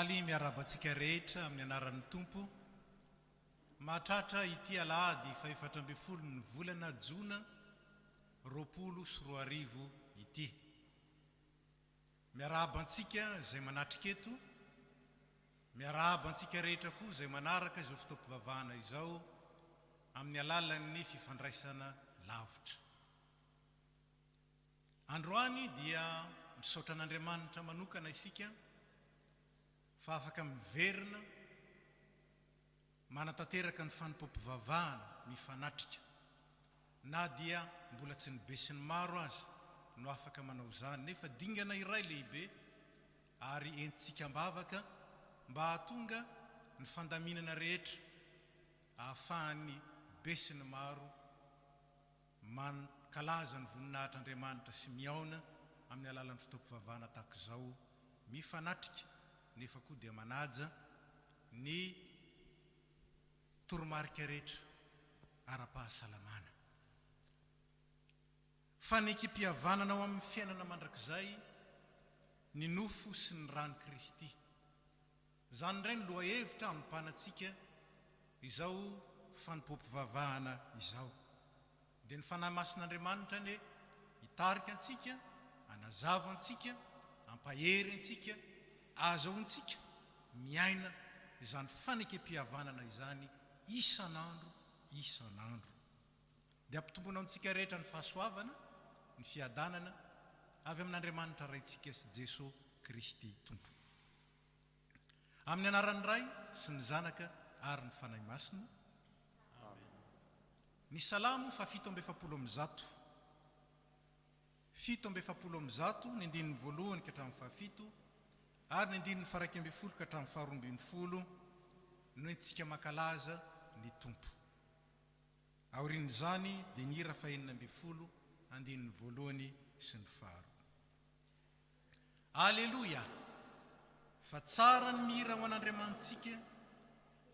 Faly miarabantsika rehetra amin'ny anaran'ny Tompo. Mahatratra ity Alahady 14 ny volana Jona 2024 ity. Miarabantsika izay manatrika eto, miarabantsika rehetra koa izay manaraka izao fotoam-pivavahana izao amin'ny alalan'ny fifandraisana lavitra. Androany dia misaotra an'Andriamanitra manokana isika fa afaka miverina manatanteraka ny fanompoam-pivavahana mifanatrika, na dia mbola tsy nibe sy ny maro azy no afaka manao izany, nefa dingana iray lehibe ary entsika mbavaka mba hahatonga ny fandaminana rehetra ahafahany be sy ny maro mankalaza ny voninahitr'Andriamanitra sy miaona amin'ny alalan'ny fotoam-pivavahana tahaka izao mifanatrika, nefa koa dia manaja ny toromarika rehetra ara-pahasalamana. Fanekim-pihavanana ao amin'ny fiainana mandrakizay ny nofo sy ny rany Kristy. Izany indray ny lohahevitra amin'ny mpanatsika izao fanompoam-pivavahana izao. Dia ny fanahy masin'Andriamanitra ny hitarika antsika, hanazava antsika, hampahery antsika, azahoantsika miaina izany fanekem-pihavanana izany isan'andro. Dia ampitombona amintsika rehetra ny fahasoavana, ny fiadanana avy amin'Andriamanitra raintsika sy Jesosy Kristy Tompo. Amin'ny anaran'ny Ray sy ny Zanaka ary ny Fanahy Masina. Ny Salamo 7:100. 7:100 ny andininy voalohany ka hatramin'ny 7 ary ny andininy 12 ka hatramin'ny 12 no entsika mankalaza ny Tompo. Aorian'izany dia ny hira 9:40 andininy voalohany sy ny 10. Aleloia! Fa tsara ny mihira ho an'Andriamantsika,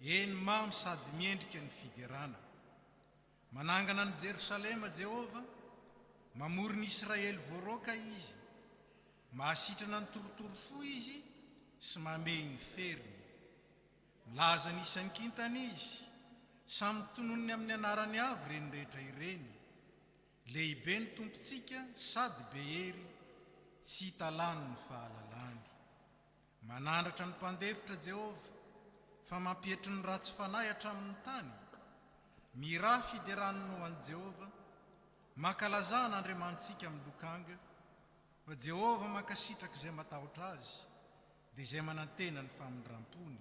eny mamy sady miendrika ny fiderana. Manangana ny Jerosalema Jehova, mamory ny Israely voaroka izy, mahasitrana ny torotoro fo izy sy mamey ny feriny. Milaza ny isan'ny kintana izy, samy tononony amin'ny anarany avy reny rehetra ireny. Lehibe ny tompontsika sady be hery, tsy hita lany ny fahalalany. Manandratra ny mpandefitra Jehova, fa mampietry ny ratsy fanahy hatramin'ny tany. Miraha fideranany ho an'i Jehova, mankalazana Andriamantsika amin'ny lokanga, fa Jehova mankasitraka izay matahotra azy, dia izay manantena ny famindram-pony.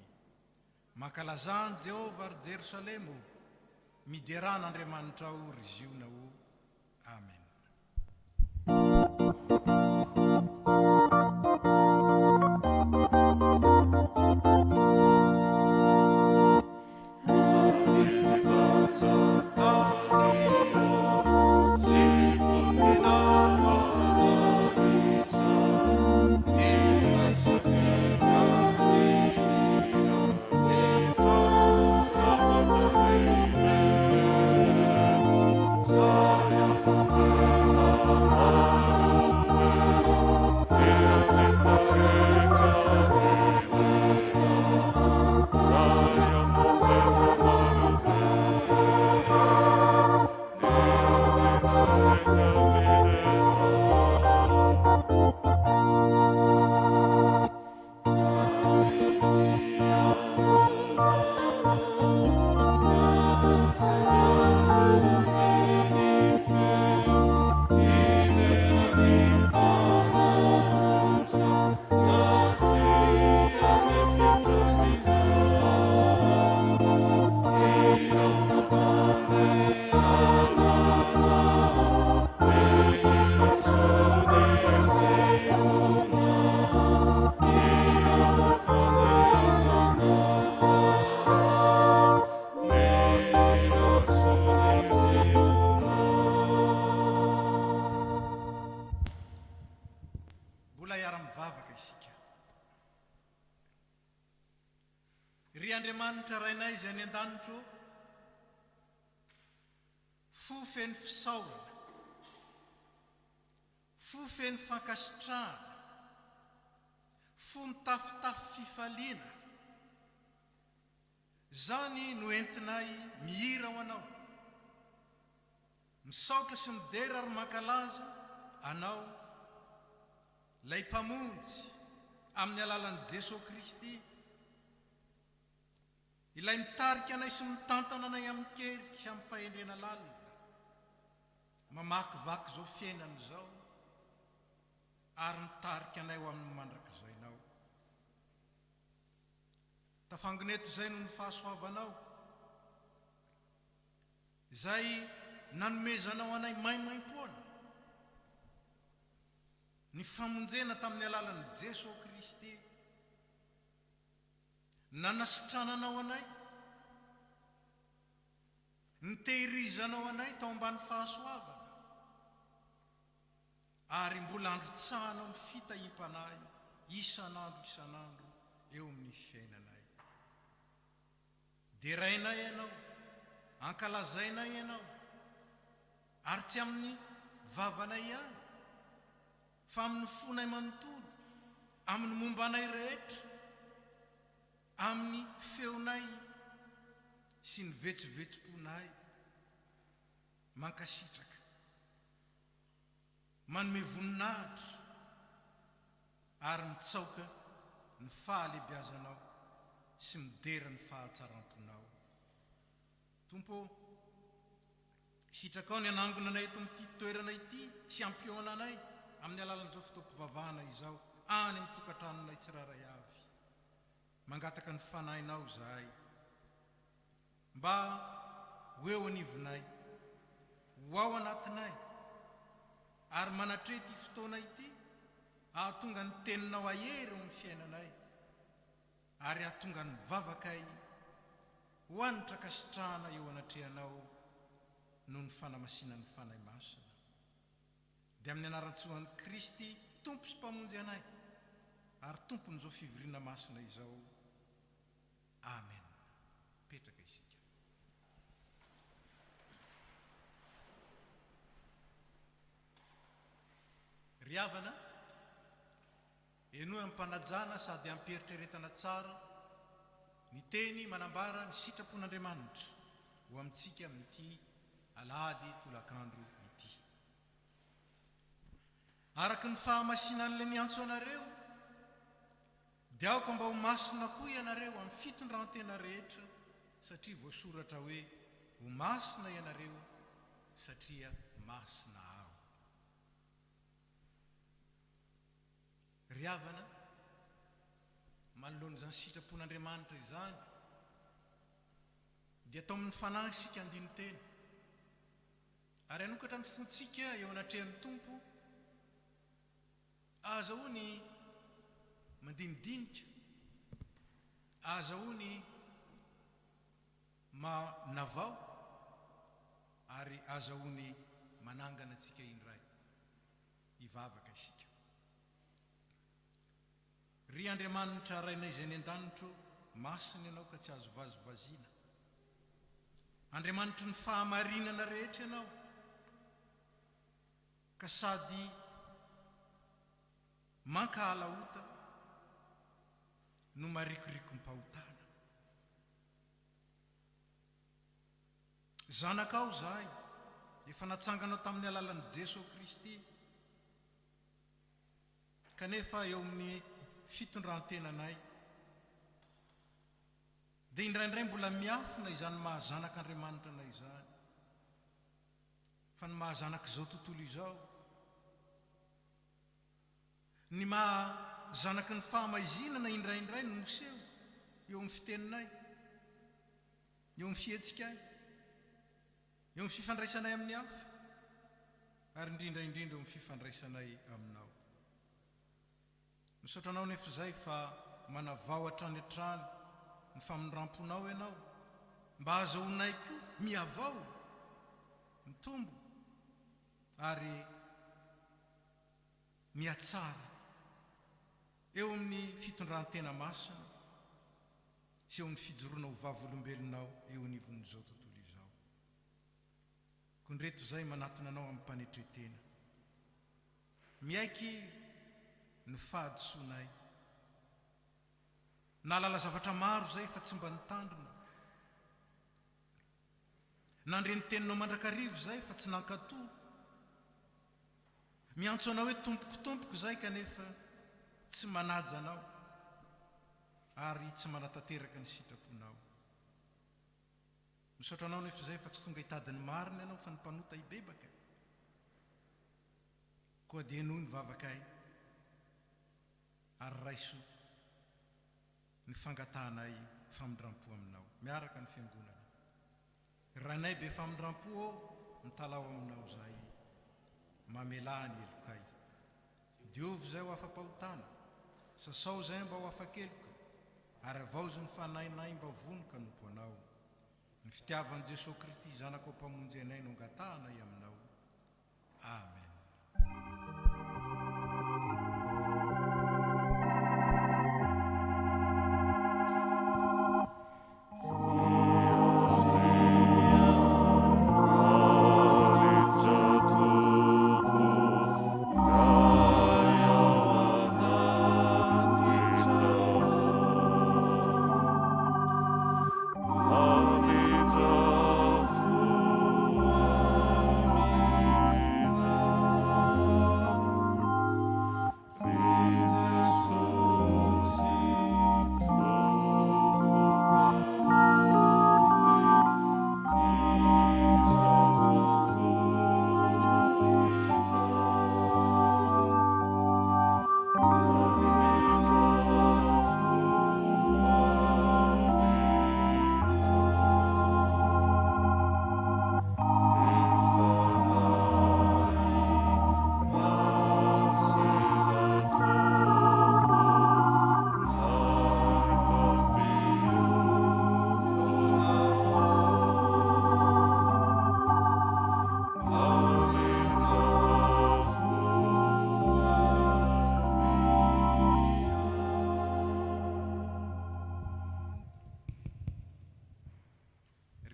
Mankalazana Jehova ary Jerosalema, miderana Andriamanitra o ry Ziona o. Amen. Ry Andriamanitra rainay izay any an-danitro, fo feno fisaorana, fo feno fankasitrahana, fony tafitafy fifaliana zany no entinay mihira ho anao misaotra sy midera ary mankalaza anao lay mpamonjy amin'ny alalan'i Jesosy Kristy ilay mitarika anay sy mitantana anay amin'ny kerika sy amin'ny fahendrena lalina mamakivaky zao fiainana zao ary mitarika anay ho amin'ny mandrakizay anao tafangoneto zay no ny fahasoavanao zay nanomezanao anay maimaim-poana ny famonjena tamin'ny alalan'i Jesosy Kristy nanasitrananao anay nitehirizanao anay tao ambany fahasoavana ary mbola androtsahanao ny fitahim-panay isanandro eo amin'ny fiainanay derainay ianao ankalazainay ianao ary tsy amin'ny vavanay ihany fa amin'ny fonay manontolo amin'ny mombanay rehetra amin'ny feonay sy ny vetsovetsom-ponay mankasitraka manome voninahitra ary mitsaoka ny fahalebiazanao sy midera ny fahatsaram-ponao tompo sitrakao ny anangonanay eto amin'ity toerana ity sy ampiona-nay amin'ny alalan'izao fotoam-pivavahana izao any amin'ny tokantranonay tsiraray avy mangataka ny fanahinao zahay mba ho eo anivonay ho ao anatinay ary manatrety fotoana ity ahatonga ny teninao ahery eo amin'ny fiainanay ary ahatonga ny vavakay ho anitra kasitrahana eo anatrehanao noho ny fanamasina ny fanahy masina dia amin'ny anaran-tsoan'i Kristy tompo sy mpamonjy anay ary tompon'izao fivoriana masina izao amen. Petraka isika. Ry havana eno ampanajana sady ampieritrretana tsara ny teny manambara ny sitrapon'Andriamanitra ho amintsika amin'ity alahady tolakandro ity araka ny fahamasinan'ilay miantso anareo dia aoka mba ho masina koa ianareo amin'ny fitondrantena rehetra satria voasoratra hoe ho masina ianareo satria masina aho. Ry havana manoloana izany sitrapon'Andriamanitra izany dia atao amin'ny fanahy isika andiny teny ary anokatra ny fontsika eo anatrehan'ny tompo azahoany mandinidinika azahoany manavao ary azahoany manangana antsika indray hivavaka isika. Ry Andriamanitra rainay izay ny an-danitro masina ianao ka tsy azo vazivaziana Andriamanitry ny fahamarinana rehetra ianao ka sady mankahala ota no marikoriko mpahotana zanakao zahay efa natsanganao tamin'ny alalan'i Jesosy Kristy kanefa eo amin'ny fitondrantenanay dia indraindray mbola miafina izany mahazanak'Andriamanitra anay izany fa ny mahazanak'izao tontolo izao ny mahazanaky ny fahamaizinana indraindray no moseho eo amin'ny fiteninay eo amin'ny fihetsikay eo amin'ny fifandraisanay amin'ny hafa ary indrindraindrindra eo amin'ny fifandraisanay aminao. Misaotranao nefa izay fa manavao hatrany hatrany ny famonram-ponao ianao mba azahoanay koa miavao mitombo ary miatsara eo amin'ny fitondrantena masina sy eo amin'ny fijoroana ho vavolombelonao eo anivon'izao tontolo izao. Kondreto izay manatona anao amin'ny mpanetretena miaiky ny fahadisoanay nalala zavatra maro zay fa tsy mba nitandrina, nandreny teninao mandrakarivo zay fa tsy nankatoa, miantso anao hoe tompoko zay kanefa tsy manaja anao ary tsy manatanteraka ny sitraponao. Misaotra anao nefa zay fa tsy tonga hitadiny marina ianao fa nympanota ibebaka, koa dia noho ny vavakay ary raisoa ny fangatanay famindram-po aminao miaraka ny fiangonana. Ranay be famindram-po mitalao aminao zay mamelany elokay, diovy zay ho afa-pahotana, sasao zay mba ho afa-keloka, ary avaozy ny fanainay mba vonoka nompo anao. Ny fitiavan'i Jesosy Kristy zanako mpamonjy anay no angatanay aminao. Amen.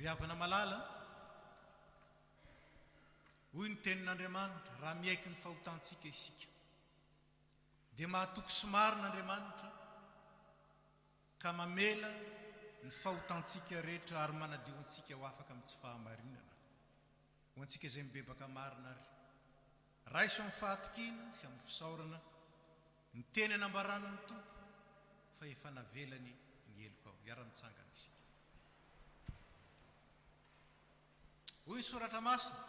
Riavana malala hoy ny tenin'Andriamanitra raha miaiky ny fahotantsika isika, dia mahatoky sy marin'Andriamanitra ka mamela ny fahotantsika rehetra ary manadio antsika ho afaka amin'ny tsy fahamarinana ho antsika izay mibebaka marina ary raiso amin'ny fahatokina sy amin'ny fisaorana ny teny anambarana ny tompo fa efa navelany ny elokao. Iara-mitsangana isika. Hoy ny soratra masina,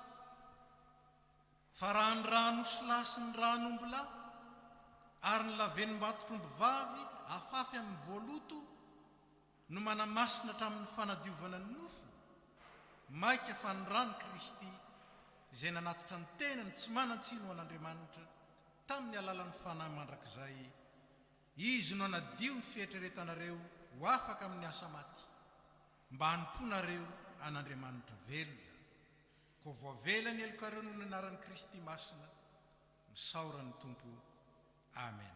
fa raha ny rano sy lahy sy ny ranomby lahy ary ny laven'ny matotromby vavy afafy amin'ny voaloto no manamasina hatramin'ny fanadiovana ny nofo, maika fa ny rano Kristy izay nanatitra ny tenany tsy manan-tsino an'Andriamanitra tamin'ny alalan'ny fanahy mandrakizay, izy no anadio ny fietreretanareo ho afaka amin'ny asa maty, mba hanimponareo an'Andriamanitra velona. Ko voavelany elokareo noho ny anaran'i Kristy masina, misaoran'ny Tompo. Amen.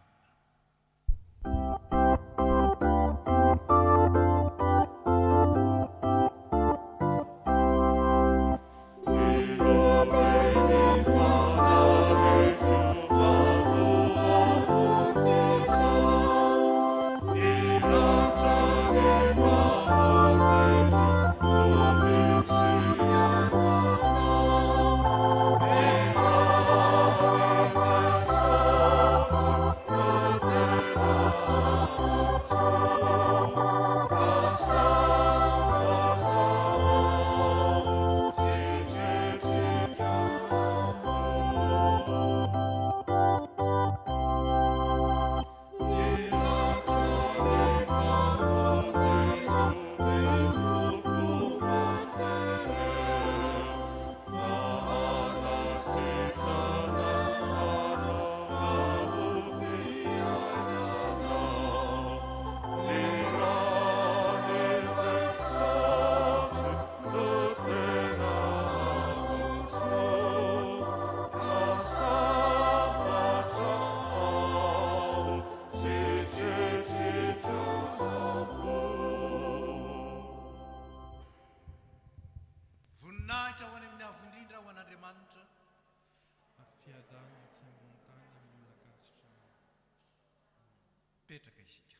Petraka isika.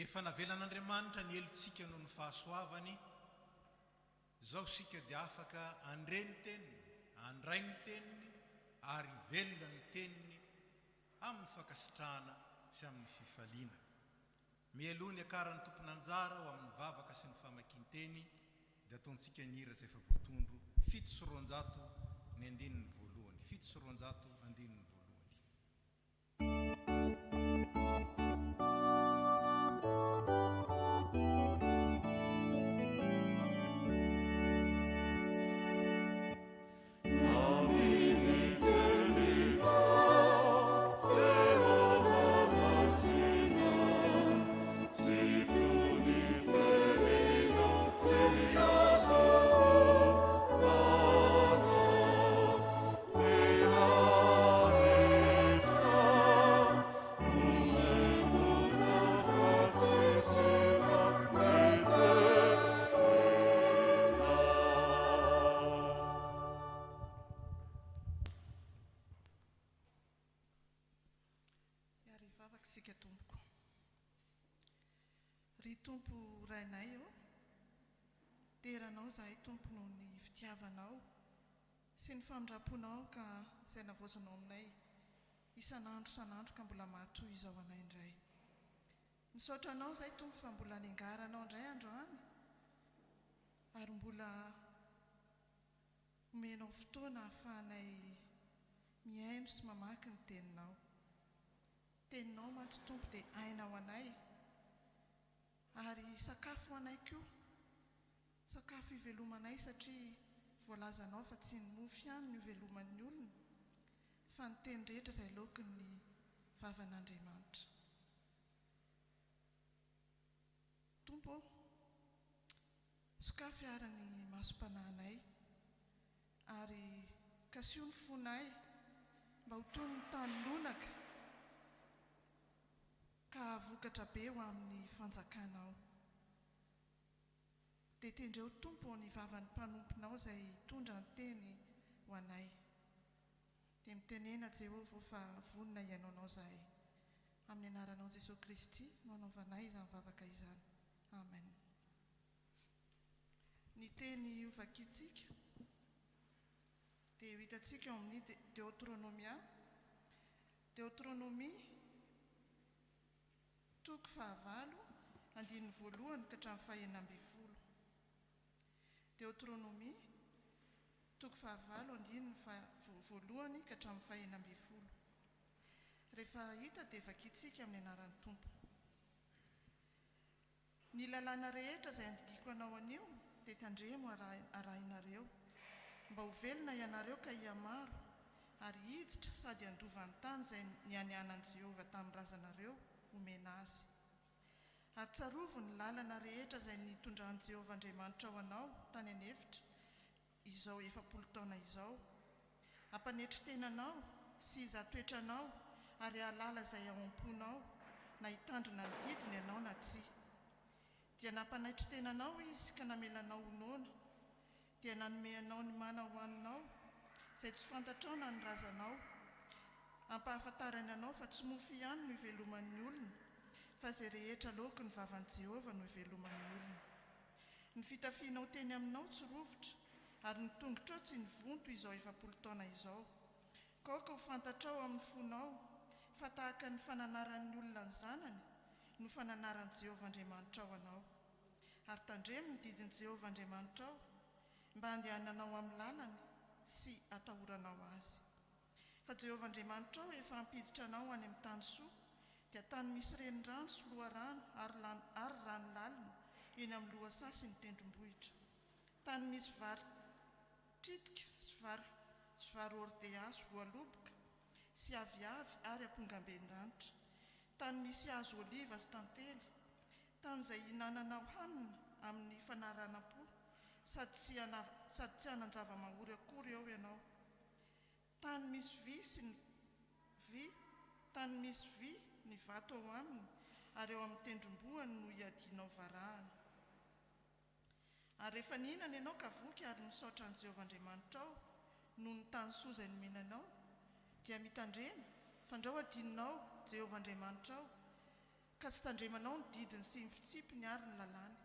efa navelan'Andriamanitra ny elontsika noho ny fahasoavany zao sika dia afaka andreny teniny andray ny teniny ary velona ny teniny amin'ny fakasitrahana sy amin'ny fifaliana mialoha ny akaran'ny tompon'anjara ho amin'ny vavaka sy ny famakian-teny dia ataontsika ny hira izay efa voatondro 700 ny andininy voalohany 700 andininy voalohany. Sy ny famindramponao ka izay navozanao aminay isan'andro ka mbola mahatoy izao anay indray. Misaotra anao izay Tompo fa mbola niangaranao indray androany ary mbola omenao fotoana ahafahanay miaino sy mamaky ny teninao. Teninao mantsy Tompo dia ainao anay ary sakafo anay koa, sakafo ivelomanay satria voalazanao fa tsy ny mofo ihany ny iveloman'ny olona fa ny teny rehetra izay lokon'ny vavan'Andriamanitra. Tompo, sokafy arany masom-panahinay ary kasio ny fonay mba ho toy ny tany lonaka ka vokatra be ho amin'ny fanjakanao. Dia tendreo Tompo ny vavan'ny mpanomponao izay tondra ny teny ho anay. Dia mitenena Jehovah fa vonina ianaonao izahay. Amin'ny anaranao Jesosy Kristy no anaovanay izany vavaka izany. Amen. Ny teny hovakitsika dia ho hitantsika eo amin'ny Deutéronomia toko 9 andininy voalohany ka hatramin'ny 12. Deutéronomia toko 9 andininy voalohany ka hatramin'ny 12. Rehefa hita dia vakitsika amin'ny anaran'ny Tompo. Ny lalàna rehetra izay andidiko anao anio dia tandremo arahinareo mba ho velona ianareo ka hiamaro ary hiditra sady handova ny tany izay nianianan'i Jehovah tamin'ny razanareo omena azy. Ary tsarovo ny lalana rehetra izay nitondran'i Jehovah Andriamanitra ao anao tany anefitra izao 70 taona izao. Ampanetry tenanao sy iza-toetranao ary alala izay ao am-ponao na hitandrina ny didiny ianao na tsia. Dia nampanaitry tenanao izy ka namelanao honoana, dia nanome anao ny mana ho aninao izay tsy fantatrao na ny razanao, ampahafantarany anao fa tsy mofo ihany no iveloman'ny olona fa izay rehetra loko ny vavan'i Jehovah no iveloman'ny olona. Ny fitafianao teny aminao tsy rovitra ary ny tongotrao tsy ny vonto izao 70 taona izao. Kaoka ho fantatrao amin'ny fonao fa tahaka ny fananaran'ny olona ny zanany no fananaran'i Jehovah Andriamanitra ao anao. Ary tandremo ny didin'i Jehovah Andriamanitra ao mba handehananao amin'ny lalany sy atahoranao azy. Fa Jehovah Andriamanitra ao efa hampiditra anao any amin'ny tany soa, dia tany misy renirano sy loharano ary rano lalina eny amin'ny lohasasy ny tendrombohitra. Tany misy vary tritika sy vary ordea sy voaloboka sy aviavy ary ampongamben-danitra. Tany misy hazo oliva sy tantely, tany izay hinananao hanina amin'ny fanaranam-po sady tsy hanan-java-mahory akory eo ianao. Tany misy vy ny vato ao aminy ary eo amin'ny tendrombohany no hiadianao varahana. Ary rehefa nihinana ianao ka voky ary misaotra an'i Jehovah Andriamanitra ao noho ny tany soa izay nomenanao, dia mitandrena fa andrao adininao Jehovah Andriamanitra ao ka tsy tandremanao ny didiny sy ny fitsipiny ary ny lalàny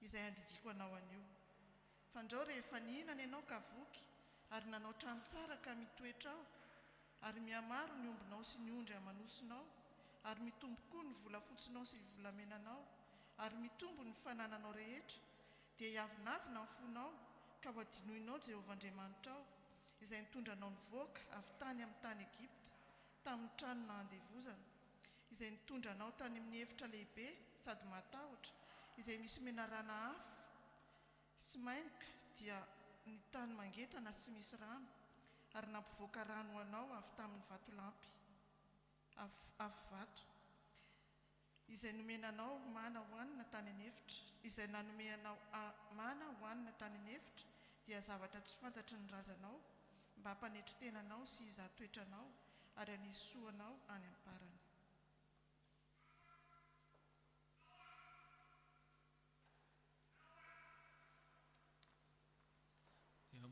izay andidiko anao anio. Fandrao rehefa nihinana ianao ka voky ary nanao trano tsara ka mitoetra ao, ary mihamaro ny ombinao sy ny ondry amanosinao, ary mitombo koa ny volafotsinao sy ny volamenanao, ary mitombo ny fanananao rehetra, dia hiavinavina ny fonao ka ho adinoinao Jehovah Andriamanitra ao, izay nitondranao nivoaka avy tany amin'ny tany Egipta tamin'ny tranona handevozana, izay nitondranao tany amin'ny efitra lehibe sady matahotra, izay misy menarana afo sy mainka dia ny tany mangetana sy misy rano, ary nampivoaka rano anao avy tamin'ny vatolampy avy vato, izay nomenanao mana hoanina tany anefitra, izay nanomeanao mana hoanina tany anefitra dia zavatra tsy fantatry ny razanao, mba hampanetry tenanao sy izatoetranao ary anisoanao any amparany.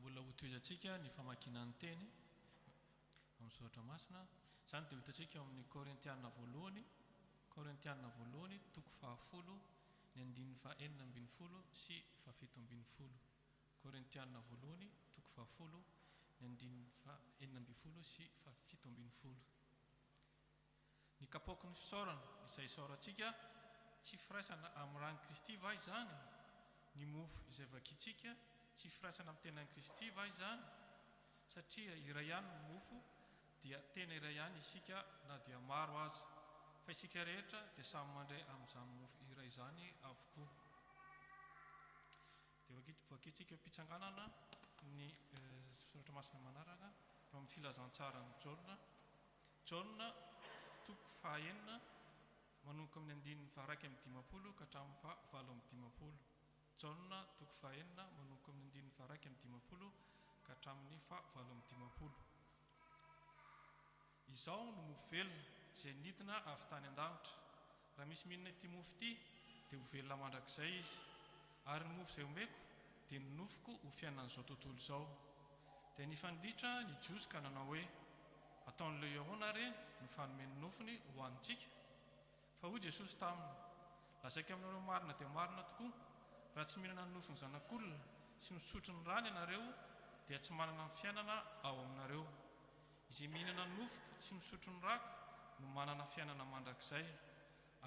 Mbola ho toezatsika ny famakinan'ny teny amin'ny soratra masina. Izany dia hitantsika eo amin'ny Korintiana voalohany, toko 10, ny 9:40 sy 7:70. Korintiana voalohany, toko 10, ny 9:40 sy 7:70. Ny kapoaky ny fisaorana izay isaorantsika, tsy firaisana amin'ny ran'ny Kristy va izany? Ny mofo izay vakitsika, tsy firaisana amin'ny tenan'i Kristy va izany? Satria iray ihany ny mofo, dia tena iray ihany isika na dia maro aza, fa isika rehetra dia samy mandray amin'izany mofo iray izany avokoa. Dia vakitsika mpitsanganana ny soratra masina manaraka amin'ny filazantsara ny Jona, toko 9, manomboka amin'ny 1:1-20 ka hatramin'ny 7:20. Jona, toko 9, manomboka amin'ny 1:1-20 ka hatramin'ny 7:20. Izao no mofo velona izay nidina avy tany an-danitra. Raha misy mihinana ity mofo ity dia ho velona mandrakizay izy, ary ny mofo izay omeko dia ny nofoko ho fiainan'izao tontolo izao. Dia nifandritra ny Jiosy ka nanao hoe, ataon'ilay Jona reny ny fanomeny nofony ho antsika. Fa hoy Jesosy taminy, lazaika aminareo marina dia marina tokoa, raha tsy mihinana ny nofony zanak'olona sy misotro ny rany ianareo dia tsy manana ny fiainana ao aminareo. Izay mihinana ny nofoko sy misotro ny rako no manana fiainana mandrakizay,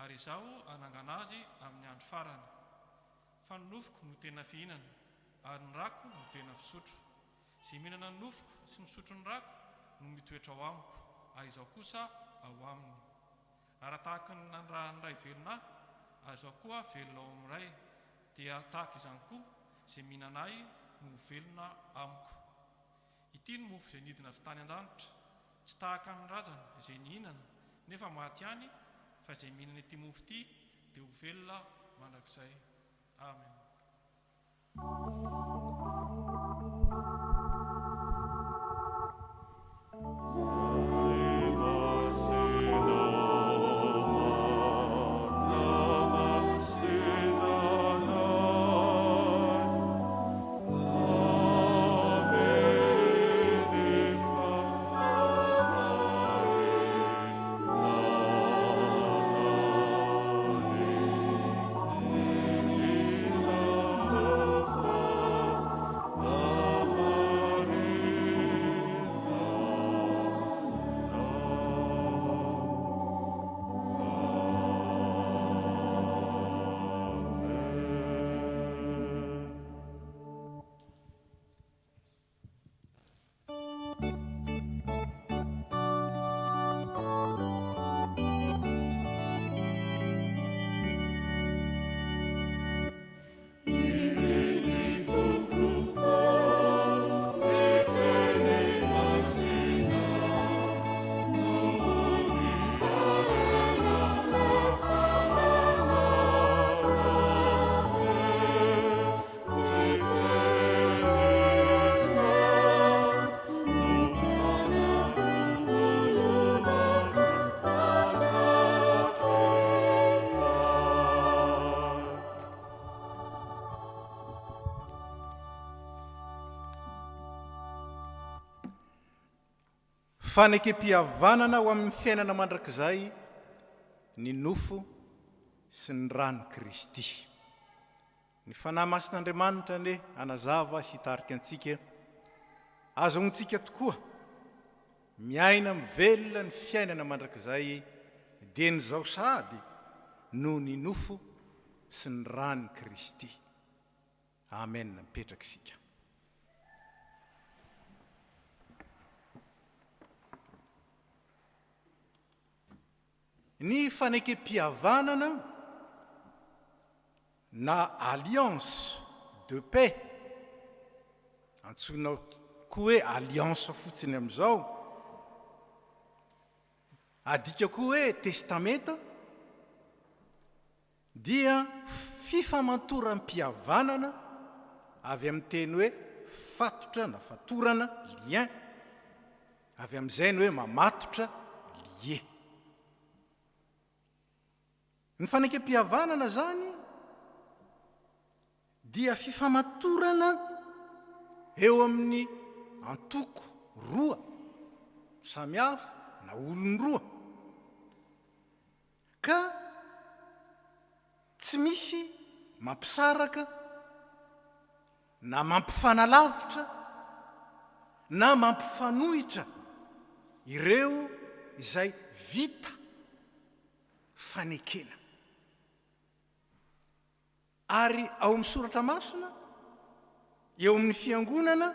ary izaho anangana azy amin'ny andro farany. Fa ny nofoko no tena fihinana, ary ny rako no tena fisotro. Izay mihinana ny nofoko sy misotro ny rako no mitoetra ao amiko, ary izaho kosa ao aminy. Ary tahaka ny nandrahan'ny ray velona ahy, izaho koa velona ao amin'ny ray, dia tahaka izany koa izay mihinana ahy no velona amiko. Ity ny mofo izay nidina avy tany an-danitra, tsy tahaka ny razana izay nihinana nefa maty ihany, fa izay mihinana ity mofo ity dia ho velona mandrakizay. Amen. Fanekempihavanana ho amin'ny fiainana mandrakizay ny nofo sy ny rany Kristy. Ny fanahy masin'Andriamanitra ne anazava sy hitarika antsika azognontsika tokoa miaina mivelona ny fiainana mandrakizay dia nyzao sady no ny nofo sy ny rany Kristy. Amen. Mipetraka isika. Ny fanekam-pihavanana na alliance de paix, antsoina koa hoe alliance fotsiny amin'izao, adika koa hoe testamenta, dia fifamatoram-pihavanana avy amin'ny teny hoe fatotra na fatorana lien, avy amin'izay ny hoe mamatotra lie. Ny fanekam-pihavanana zany dia fifamatorana eo amin'ny antoko roa samihafa na olon-droa, ka tsy misy mampisaraka na mampifanalavitra na mampifanohitra ireo izay vita fanekena. Ary ao amin'ny soratra masina eo amin'ny fiangonana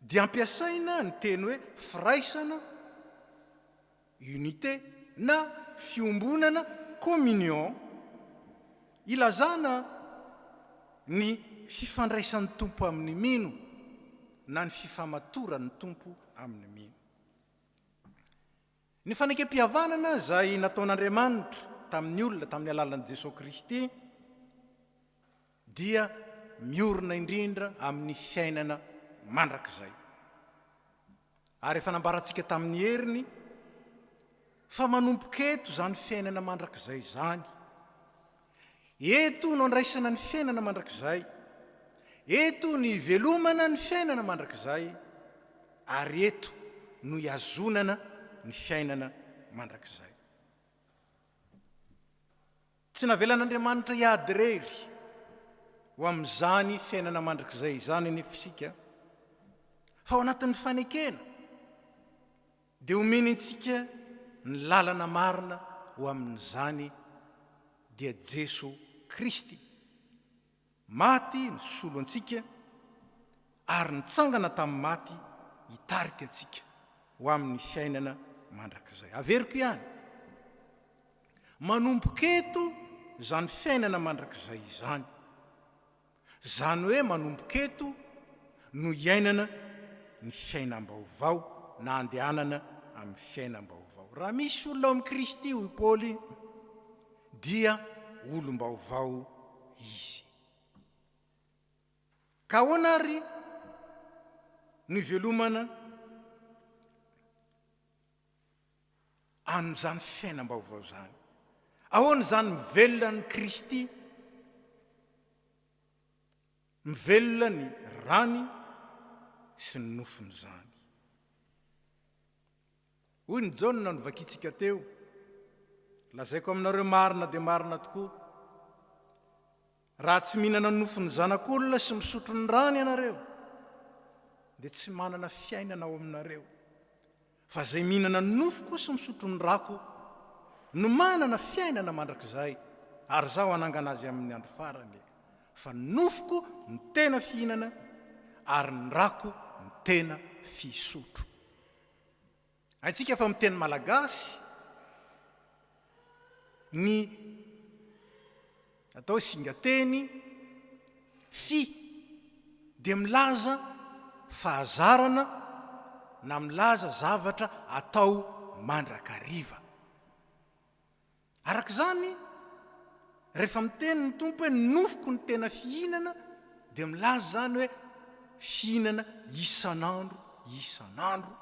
dia ampiasaina ny teny hoe firaisana, unité, na fiombonana, communion, ilazana ny fifandraisan'ny tompo amin'ny mino na ny fifamatoran'ny tompo amin'ny mino. Ny fanekam-pihavanana zay nataon'Andriamanitra tamin'ny olona tamin'ny alalan'i Jesosy Kristy dia miorina indrindra amin'ny fiainana mandrakizay. Ary efa nambarantsika tamin'ny heriny fa manompoka eto zany fiainana mandrakizay zany. Eto no andraisana ny fiainana mandrakizay. Eto ny velomana ny fiainana mandrakizay. Ary eto no iazonana ny fiainana mandrakizay. Tsy navelan'Andriamanitra iady rery ho amin'izany fiainana mandrakizay zany nefa isika, fa ao anatin'ny fanekena dia omenitsika ny lalana marina ho amin'izany dia Jesosy Kristy. Maty ny solo antsika ary nitsangana tamin'ny maty hitarika antsika ho amin'ny fiainana mandrakizay. Averiko ihany, manompoka eto zany fiainana mandrakizay zany. Zany hoe manompoka eto no iainana ny fiainam-baovao na andehanana amin'ny fiainam-baovao. Raha misy olona amin'ny Kristy hoy Paoly dia olom-baovao izy. Ka ahoana ary ny velomana amin'izany fiainam-baovao zany? Ahoana zany mivelona ny Kristy, mivelona ny rany sy ny nofony zany? Hoy ny Jona no vakitsika teo, lazaiko aminareo marina dia marina tokoa, raha tsy mihinana ny nofony zanak'olona sy misotro ny rany ianareo dia tsy manana fiainana ao aminareo. Fa zay mihinana ny nofoko sy misotro ny rako no manana fiainana mandrakizay. Ary zaho anangana azy amin'ny andro farany, fa nofoko ny tena fihinana ary ny rako ny tena fisotro. Antsika fa miteny malagasy ny atao singateny fi dia milaza fahazarana na milaza zavatra atao mandrakariva. Araka zany, rehefa miteny ny tompo hoe nofoko ny tena fihinana dia milaza zany hoe fihinana isanandro isanandro.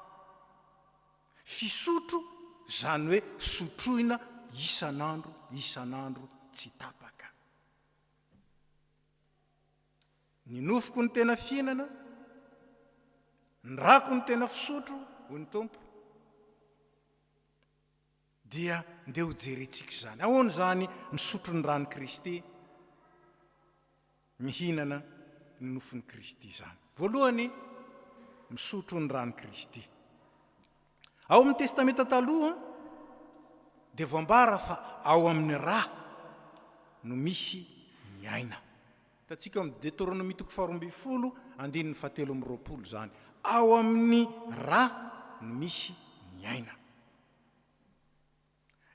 Fisotro zany hoe sotroina isanandro isanandro tsy tapaka. Ny nofoko ny tena fihinana, ny rako ny tena fisotro hoy ny tompo, dia ndeha ho jerentsika zany. Ahoana zany misotro ny rany Kristy, mihinana ny nofon'ny Kristy zany? Voalohany, misotro ny rany Kristy. Ao amin'ny testamenta taloha dia voambara fa ao amin'ny rà no misy ny aina. Tatsika amin'ny Deutéronomie 12:17 zany. Ao amin'ny rà no misy ny aina.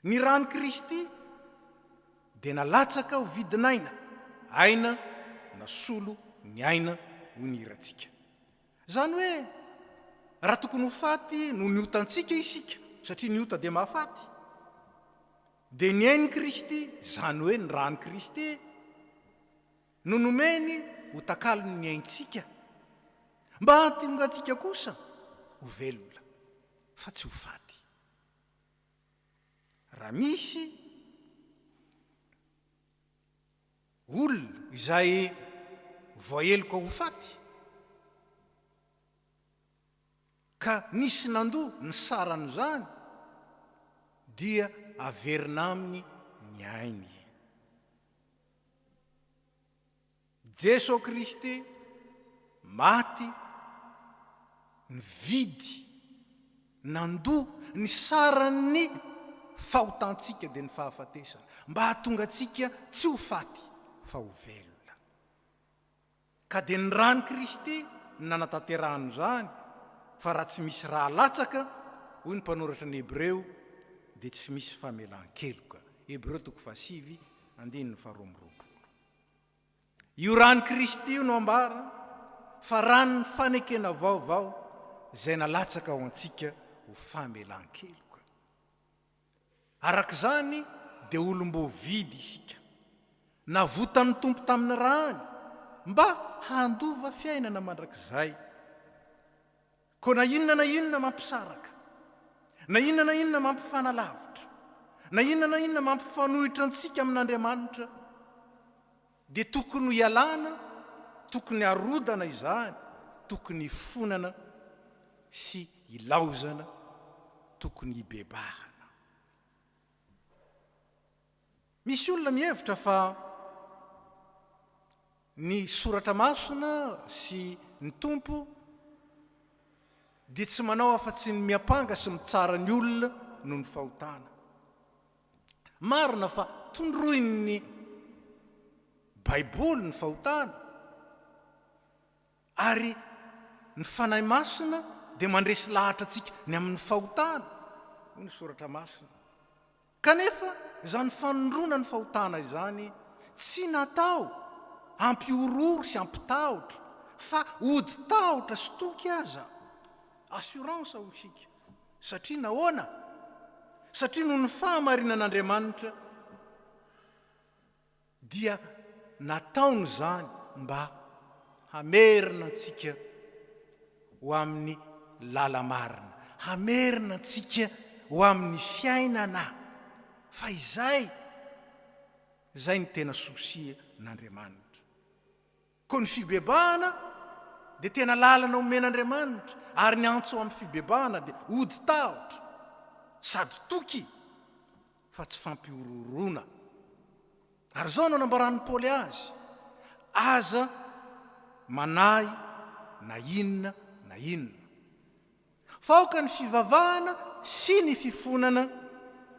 Ny rany Kristy dia nalatsaka ho vidinaina, aina nasolo ny aina ho ny iratsika. Zany hoe raha tokony ho faty no niotantsika isika, satria niota dia mahafaty, dia ny ainy Kristy, zany hoe ny rany Kristy no nomeny ho takalony ny aintsika, mba hahatonga antsika kosa ho velona fa tsy ho faty. Raha misy olona izay voaheloka ho faty ka nisy nandoa ny saran'izany, dia averina aminy ny ainy. Jesosy Kristy maty, nividy, nandoa ny saran'ny fahotantsika dia ny fahafatesana, mba hahatonga antsika tsy ho faty fa ho velona. Ka dia ny rany Kristy nanatanterahany zany, fa raha tsy misy raha latsaka, hoy ny mpanoratra ny Hebreo, dia tsy misy famelan-keloka. Hebreo 7:12. Io rany Kristy io no ambara fa rano ny fanekena vaovao izay nalatsaka ao antsika ho famelan-keloka. Arak'izany dia olom-bovidy isika, navotan'ny tompo tamin'ny rany mba handova fiainana mandrakizay. Ko na inona mampisaraka, na inona mampifanalavitra, na inona mampifanohitra antsika amin'Andriamanitra, dia tokony hialana, tokony harodana izany, tokony hifonana sy hilaozana, tokony hibebahana. Misy olona mihevitra fa ny soratra masina sy ny tompo dia tsy manao afa-tsy ny miapanga sy mitsara ny olona noho ny fahotana. Marina fa tondroiny Baiboly ny fahotana, ary ny fanahy masina dia mandresy lahatra antsika ny amin'ny fahotana, hoy ny soratra masina. Kanefa izany fanondrona ny fahotana izany tsy natao hampiororo sy hampitahotra, fa ody tahotra sy toky aza, assurance ho isika. Satria nahoana? Satria noho ny fahamarinan'Andriamanitra dia nataony zany mba hamerina antsika ho amin'ny lala marina, hamerina antsika ho amin'ny fiainana. Fa izay ny tena sosia n'Andriamanitra. Ko ny fibebahana dia tena lalana omen'Andriamanitra, ary ny antso amin'ny fibebahana dia ody tahotra sady toky fa tsy fampiororona. Ary zao no nambaran'ny Paoly azy: aza manahy na inona na inona, fa aoka ny fivavahana sy ny fifonana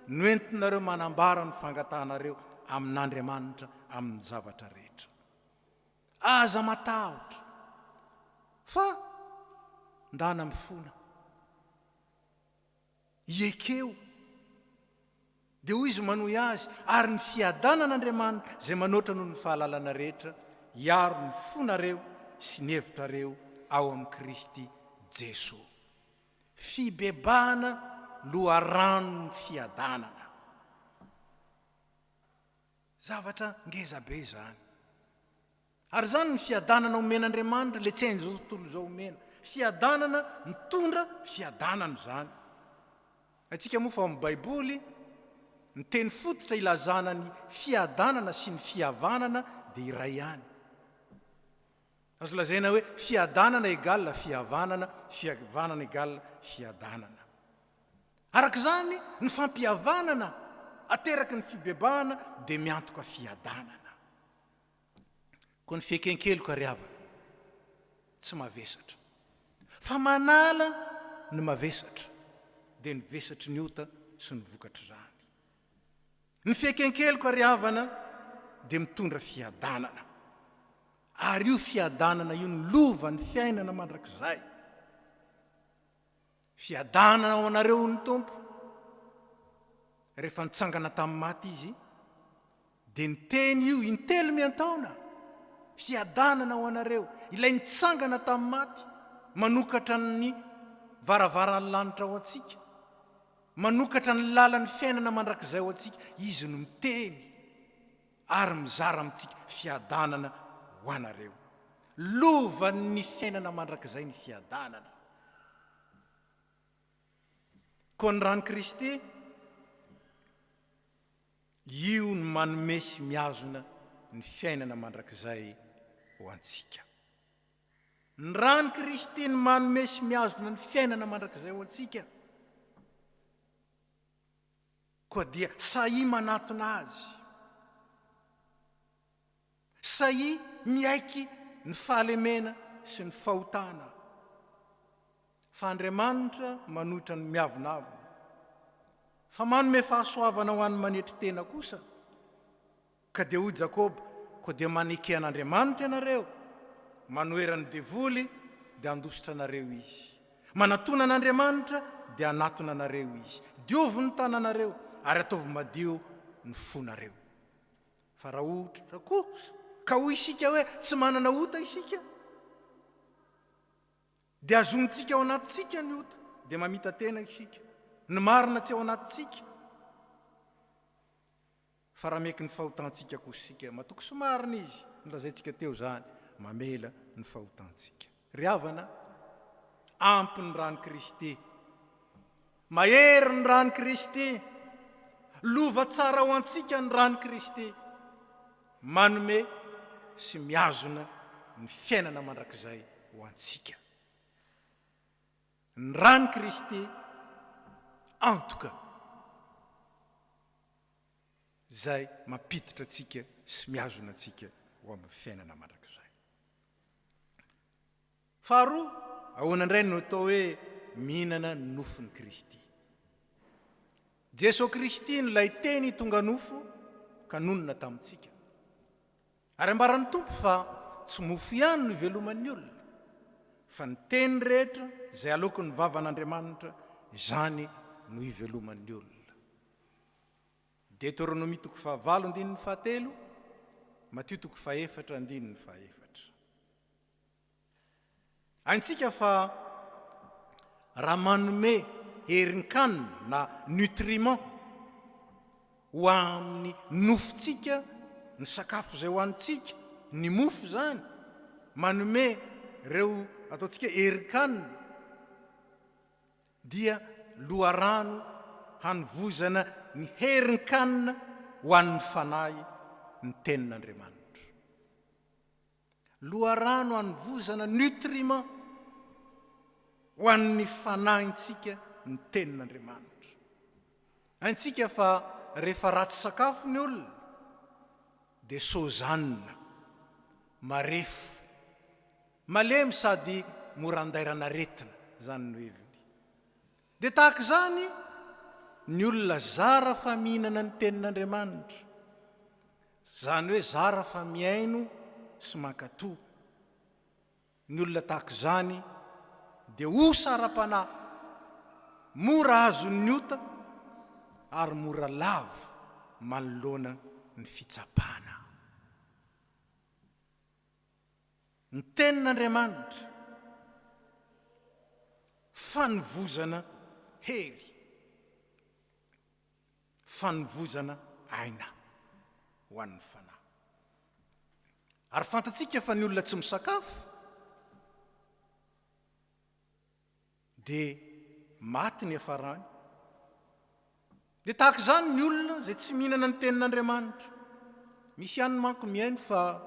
no entinareo manambara ny fangatanareo amin'Andriamanitra amin'ny zavatra rehetra. Aza matahotra fa ndana mifona, iekeo dia hoy izy manohy azy, ary ny fiadanan'Andriamanitra izay manoatra noho ny fahalalana rehetra hiaro ny fonareo sy ny hevitrareo ao amin'ny Kristy Jesosy. Fibebahana loharano ny fiadanana. Zavatra ngezabe zany. Ary zany ny fiadanana omen'Andriamanitra, le tsy hain'izao tontolo izao omena. Fiadanana mitondra fiadanana zany. Atsika moa fa amin'ny Baiboly ny teny fototra ilazana ny fiadanana sy ny fihavanana dia iray ihany. Azo lazaina hoe fiadanana égale fihavanana, fihavanana égale fiadanana. Arak'izany ny fampihavanana ateraky ny fibebahana dia miantoka fiadanana. Koa ny fiekenkeloko ary havana tsy mavesatra, fa manala ny mavesatra dia ny vesatry ny ota sy ny vokatry zany. Ny fiekenkeloko ary havana dia mitondra fiadanana, ary io fiadanana io ny lova ny fiainana mandrakizay. Fiadanana ho anareo ny tompo rehefa nitsangana tamin'ny maty izy, dia ny teny io intelo miantaona. Fiadanana ho anareo ilay nitsangana tamin'ny maty, manokatra ny varavaran'ny lanitra ho antsika, manokatra ny lalan'ny fiainana mandrakizay ho antsika. Izy no miteny ary mizara amintsika fiadanana ho anareo. Lovan'ny fiainana mandrakizay ny fiadanana. Koa ny rany Kristy, io ny manome sy miazona ny fiainana mandrakizay ho antsika. Ny rany Kristy ny manome sy miazona ny fiainana mandrakizay ho antsika, koa dia sahi manatona azy, sahi miaiky ny fahalemena sy ny fahotana. Fa Andriamanitra manohitra ny miavonavona, fa manome fahasoavana ho an'ny manetry tena kosa. Ka dia hoy Jakoba, koa dia maneke an'Andriamanitra ianareo, manoherany devoly dia andositra anareo izy, manatona an'Andriamanitra dia anatona anareo izy, diovo ny tananareo ary ataovy madio ny fonareo. Fa raha ohatra kosa ka hoy isika hoe tsy manana ota isika, dia azontsika ao anatitsika ny ota, dia mamita tena isika, ny marina tsy ao anatitsika. Fa raha meky ny fahotantsika kosa isika, matoky somarina izy, nolazaintsika teo zany, mamela ny fahotantsika. Ry havana, ampy ny rany Kristy, mahery ny rany Kristy, lova tsara ho antsika ny rany Kristy, manome sy miazona ny fiainana mandrakizay ho antsika. Ny rany Kristy antoka zay mampiditra atsika sy miazona atsika ho amin'ny fiainana mandrakizay. Faharoa, ahoana indray no atao hoe mihinana ny nofon'ny Kristy. Jesosy Kristy no lay teny tonga nofo ka nonona tamintsika. Ary ambaran'ny tompo fa tsy mofo ihany no iveloman'ny olona, fa ny teny rehetra zay aloko ny vavan'Andriamanitra, izany no iveloman'ny olona. Deutéronomie 4:7, Matthieu 4:4. Aintsika fa raha manome herin-kanina na nutriment ho amin'ny nofontsika, ny sakafo zay ho antsika, ny mofo zany, manome reo ataontsika herin-kanina, dia loharano hanovozana ny herin-kanina ho an'ny fanahy ny tenin'Andriamanitra. Loharano hanovozana nutriment ho an'ny fanahintsika ny tenin'Andriamanitra. Aintsika fa rehefa ratsy sakafo ny olona, dia sozanina, marefo, malemy sady morandairana-retina, zany no heviny. Dia tahaka izany ny olona zara fa mihinana ny tenin'Andriamanitra, zany hoe zara fa miaino sy mankatoa. Ny olona tahaka izany dia osara-panahy, mora azon'ny ota ary mora lavo manoloana ny fitsapana. Ny tenin'Andriamanitra fanovozana hery, fanovozana aina ho an'ny fanahy. Ary fantatsika fa ny olona tsy misakafo dia maty ny hafarany. Dia tahaka izany ny olona zay tsy mihinana ny tenin'Andriamanitra. Misy ihany manko miaino fa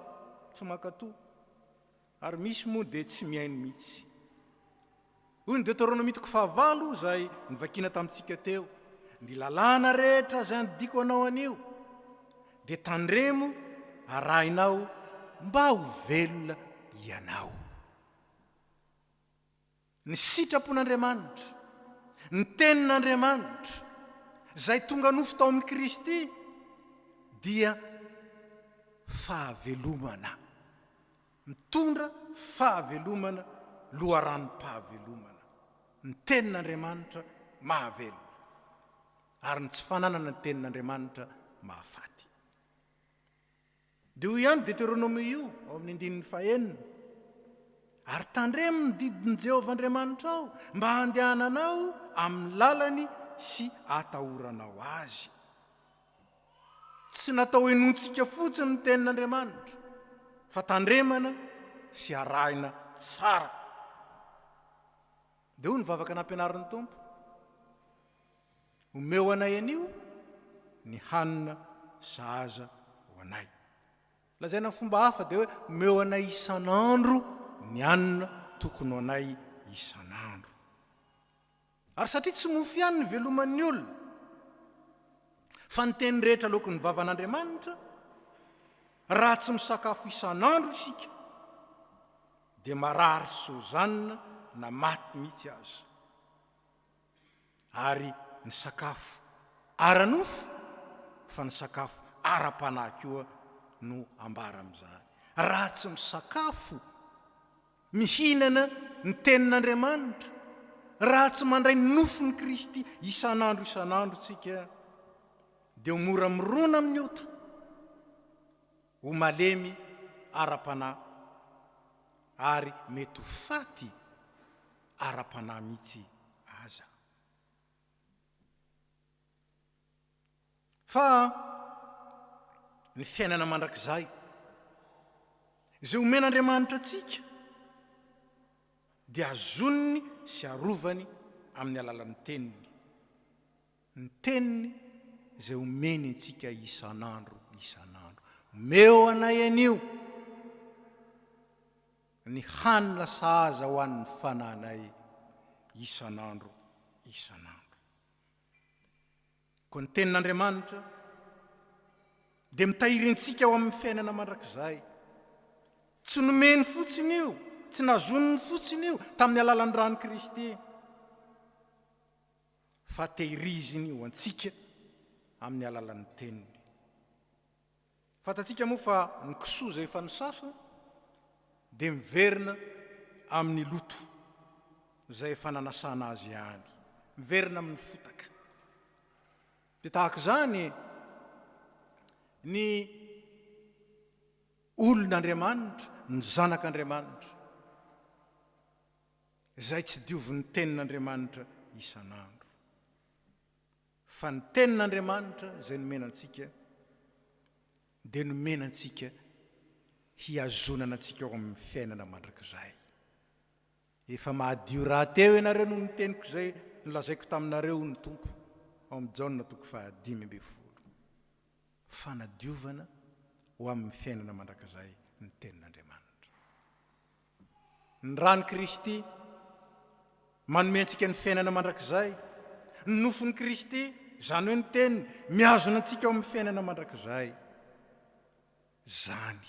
tsy mankatoa, ary misy moa dia tsy miaino mihitsy. hoy ny Deutéronomie 9 izay nivakiana tamintsika teo. Ny lalàna rehetra izay andiko anao anio dia tandremo arahinao mba ho velona ianao. Ny sitrapon'Andriamanitra, ny tenin'Andriamanitra izay tonga nofo tao amin'ny Kristy dia fahavelomana, mitondra fahavelomana loharan'ny-pahavelomana. Ny tenin'Andriamanitra mahavelona ary ny tsy fananana ny tenin'Andriamanitra mahafaty. Dia hoy ihany Deutéronomie io ao amin'ny 9:9, ary tandremo ny didin'i Jehovah Andriamanitra ao mba handehananao amin'ny lalany sy atahoranao azy. Tsy natao enontsika fotsiny ny tenin'Andriamanitra, fa tandremana sy arahina tsara. Dia hoy ny vavaka nampianarin'ny Tompo, omeo anay anio ny hanina sahaza ho anay. Lazaina ny fomba hafa dia hoe omeo anay isan'andro ny hanina tokony ho anay isan'andro. Ary satria tsy mofo ihany ny veloman'ny olona, fa ny teny rehetra lokon'ny vavan'Andriamanitra, raha tsy misakafo isan'andro isika dia marary sozanina na maty mihitsy aza. Ary ny sakafo ara-nofo fa ny sakafo ara-panahy koa no ambara amin'izany. Raha tsy misakafo mihinana ny tenin'Andriamanitra, raha tsy mandray ny nofon'ny Kristy isan'andro tsika dia mora mirona amin'ny ota, ho malemy ara-panahy ary mety ho faty ara-panahy mihitsy aza. Fa ny fiainana mandrakizay izay omen'Andriamanitra atsika dia azoniny sy arovany amin'ny alalan'ny teniny. Ny teniny izay omeny antsika isan'andro. Omeo anay anio ny hanina sahaza ho an'ny fanahinay isan'andro. Koa ny tenin'Andriamanitra dia mitahiry antsika ao amin'ny fiainana mandrakizay. Tsy nomeny fotsiny io, tsy nazoniny fotsiny io tamin'ny alalan'ny rano Kristy, fa tehiriziny ho antsika amin'ny alalan'ny teniny. Fatatsika moa fa ny kisoa izay efa nisasa dia miverina amin'ny loto izay efa nanasana azy ihany, miverina amin'ny fotaka. Dia tahaka izany ny olon'Andriamanitra, ny zanak'Andriamanitra izay tsy diovin'ny tenin'Andriamanitra isan'andro, fa ny tenin'Andriamanitra izay nomena antsika dia nomena antsika hiazonana antsika ao amin'ny fiainana mandrakizay. Efa mahadio raha teo ianareo no niteniko izay nolazaiko taminareo ny Tompo ao amin'ny Jona 5:10, fanadiovana ho amin'ny fiainana mandrakizay ny tenin'Andriamanitra. Ny rano Kristy manome antsika ny fiainana mandrakizay. Ny nofon'ny Kristy, izany hoe ny teniny, miazona antsika ao amin'ny fiainana mandrakizay. Zany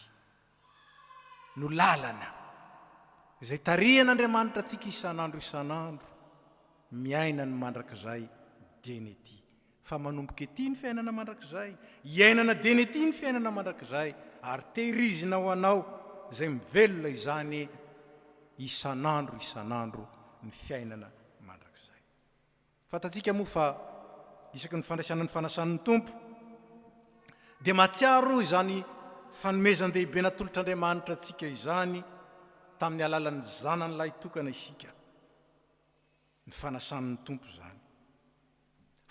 no lalana izay tarihan'Andriamanitra antsika isan'andro miaina ny mandrakizay denety. Fa manomboka ety ny fiainana mandrakizay, iainana denety ny fiainana mandrakizay, ary tehirizina ho anao izay mivelona izany isan'andro ny fiainana mandrakizay. Fatatsika moa fa isaky ny fandraisana ny fanasan'ny Tompo dia matsiaro izany fanomezan-dehibe natolotr'Andriamanitra antsika izany tamin'ny alalan'ny zanan'ilay tokana isika, ny fanasan'ny Tompo izany.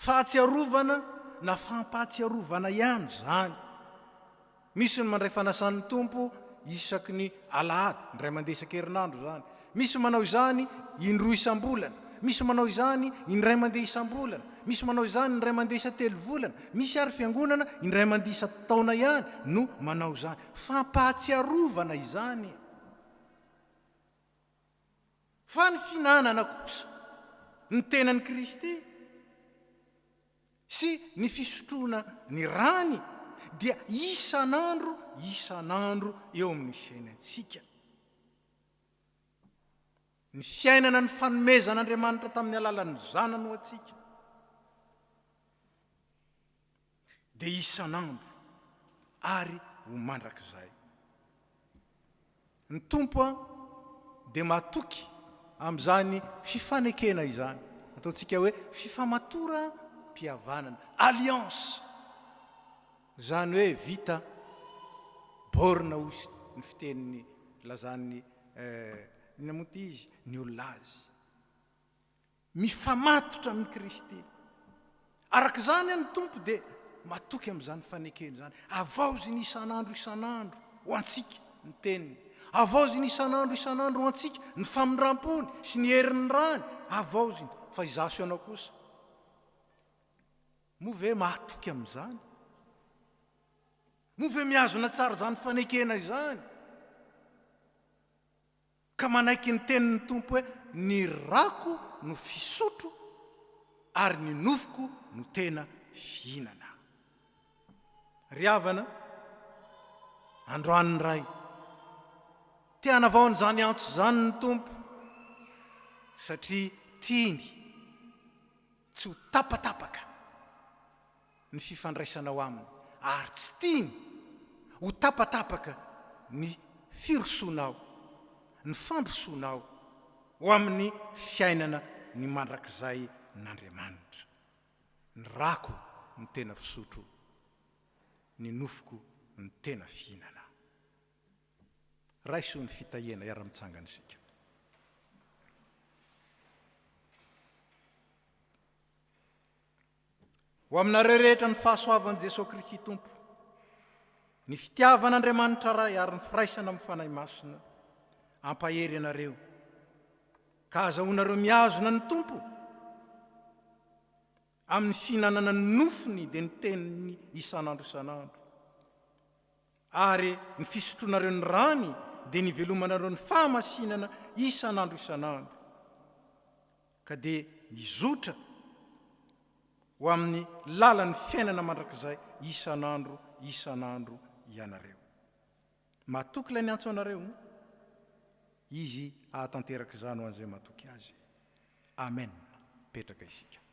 Fahatsiarovana na fampahatsiarovana ihany izany. Misy ny mandray fanasan'ny Tompo isaky ny Alahady, ny ray mandeha isan-kerinandro izany. Misy manao izany indroa isam-bolana, misy manao izany indray mandeha isam-bolana, misy manao izany indray mandeha isa-telo volana, misy ary fiangonana indray mandeha isa-taona ihany no manao izany. Fampahatsiarovana izany. fa ny finanana kosa ny tenan'i Kristy sy ny fisotroana ny rany dia isan'andro eo amin'ny fiainantsika. Ny fiainana ny fanomezan'Andriamanitra tamin'ny alalan'ny zanany ho atsika dia isan'andro ary ho mandrakizay. Ny tompo dia matoky amin'izany fifanekena izany, ataontsika hoe fifamatora-mpihavanana, alliance, izany hoe vita borna hozy ny fiteniny lazan'ny namoty izy ny olona azy, mifamatotra amin'ny Kristy. Arak'izany ny tompo dia matoky amin'izany fanekena izany. Avaoziny isan'andro ho antsika ny teniny, avaoziny isan'andro ho antsika ny famindram-pony sy ny herin'ny rany, avaoziny fa izaso ianao kosa moa ve mahatoky amin'izany? Moa ve mihazona tsara izany fanekena izany ka manaiky ny tenin'ny tompo hoe ny rako no fisotro ary ny nofoko no tena fihinana. Ry havana, androan'ny ray tia hanavaony izany antso izany ny tompo satria tiany tsy ho tapatapaka ny fifandraisanao aminy ary tsy tiany ho tapatapaka ny firosoanao, ny fandrosoanao ho amin'ny fiainana ny mandrakizay n'Andriamanitra. Ny rako ny tena fisotro, ny nofoko ny tena fihinana. Raiso ny fitahiana iara-mitsangana isika. Ho aminareo rehetra ny fahasoavan'i Jesosy Kristy tompo, ny fitiavan'Andriamanitra ray ary ny firaisana amin'ny fanahy masina ampahery ianareo ka azahoanareo mihazona ny tompo amin'ny fihinanana ny nofony dia ny teniny isan'andro ary ny fisotroanareo ny rany dia ny velomanareo ny fahamasinana isan'andro ka dia hizotra ho amin'ny lalan'ny fiainana mandrakizay isan'andro ianareo. Matoky ilay ny antso anareo, izy ahatanteraka izany ho an'izay matoky azy. Amen. Petraka isika.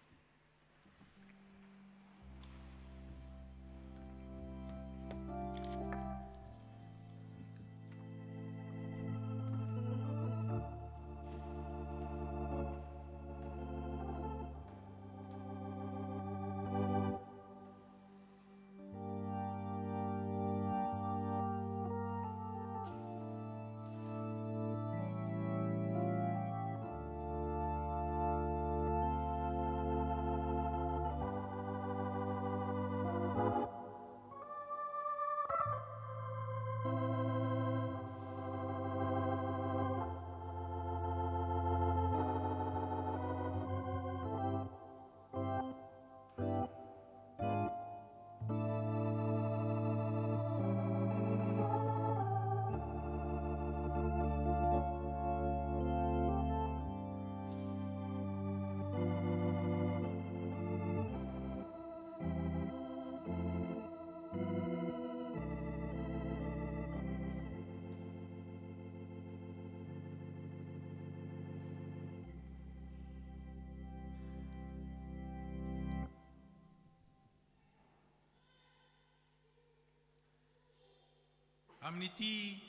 Amin'ity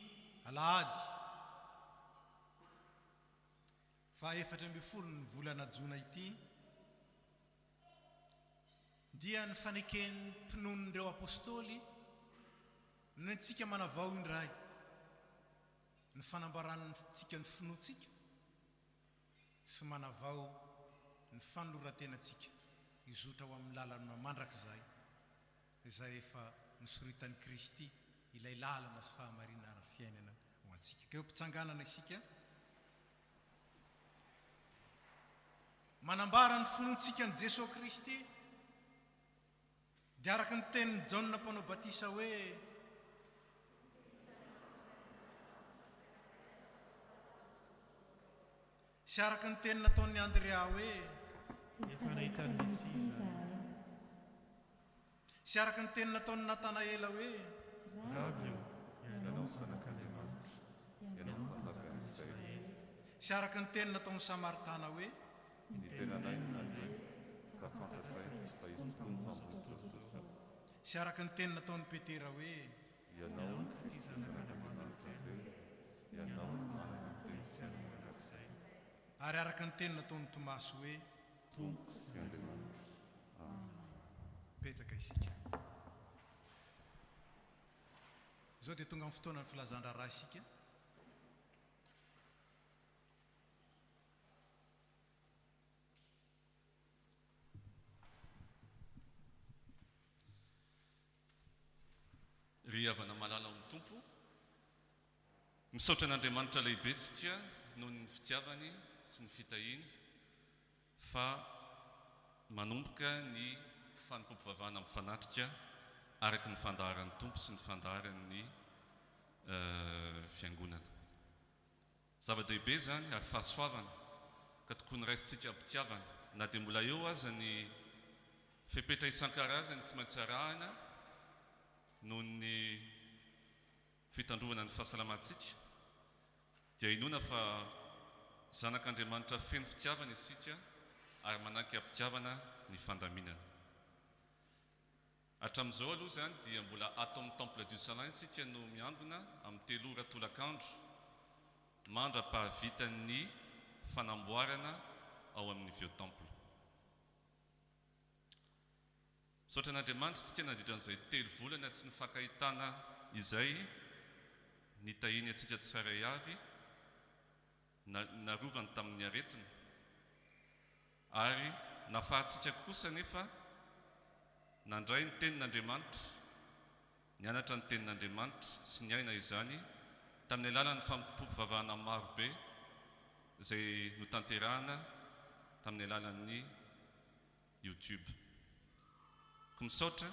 Alahady fa 14 ny volana Jona ity dia ny faneken'ny mpinon'ireo apôstôly no antsika manavao indray ny fanambarantsika ny finoantsika sy manavao ny fanoloran-tenantsika izotra ho amin'ny lalana mandrakizay izay efa nisoritan'i Kristy ilay lalana sy fahamarinana ary fiainana ho antsika. Ka eo mpitsanganana isika manambara ny finoantsika ny Jesosy Kristy dia araka ny tenin'ny Jona mpanao batisa hoe sy araka ny teny nataon'ny Andrea hoe efa nahitany Mesia izahay. sy araka ny teny nataon'ny Natanaela hoe Rabio, ianao zanak'Andriamanitra, ianao mpahazaka Israely. sy araka ny teny nataon'ny Samaritana hoe ny tenanay no nandray ka fantatray fa izy toy ny mpamboly Jesosy. sy araka ny teny nataon'ny Petera hoe Ianao no Kristy zanak'Andriamanitra be, ianao no manana ny teny fiainan'izay. ary araka ny teny nataon'ny Tomasy hoe Tompoko sy Andriamanitra. petraka isika. Izao dia tonga amin'ny fotoana ny filazan-draharaha isika. Ry havana malala amin'ny tompo, misaotra an'Andriamanitra lehibe tsika noho ny fitiavany sy ny fitahiny fa manomboka ny fanompoam-pivavahana amin'ny fanatrika araka ny fandaharan'ny tompo sy ny fandaharan'ny fiangonana. Zava-dehibe zany ary fahasoavana ka tokony ny raisintsika ampitiavana na dia mbola eo aza ny fepetra isan-karazany tsy maintsy arahana noho ny fitandrovana ny fahasalamantsika dia inona fa zanak'Andriamanitra feno fitiavana isika ary manaky ampitiavana ny fandaminana. Hatramin'izao aloha zany dia mbola ato amin'ny temple du Salin isika no miangona amin'ny 3 ora tolakandro mandra-pahavitan'ny fanamboarana ao amin'ny vieux temple. Misaotra an'Andriamanitra tsika nandritran'izay 3 volana tsy ny fankahitana izay nitahiny atsika tsiraray avy narovany tamin'ny aretina ary nafahantsika kosa nefa nandray ny tenin'Andriamanitra, nianatra ny tenin'Andriamanitra sy niaina izany tamin'ny alalan'ny fanompoam-pivavahana marobe izay notanterahana tamin'ny alalan'ny YouTube. Ko misaotra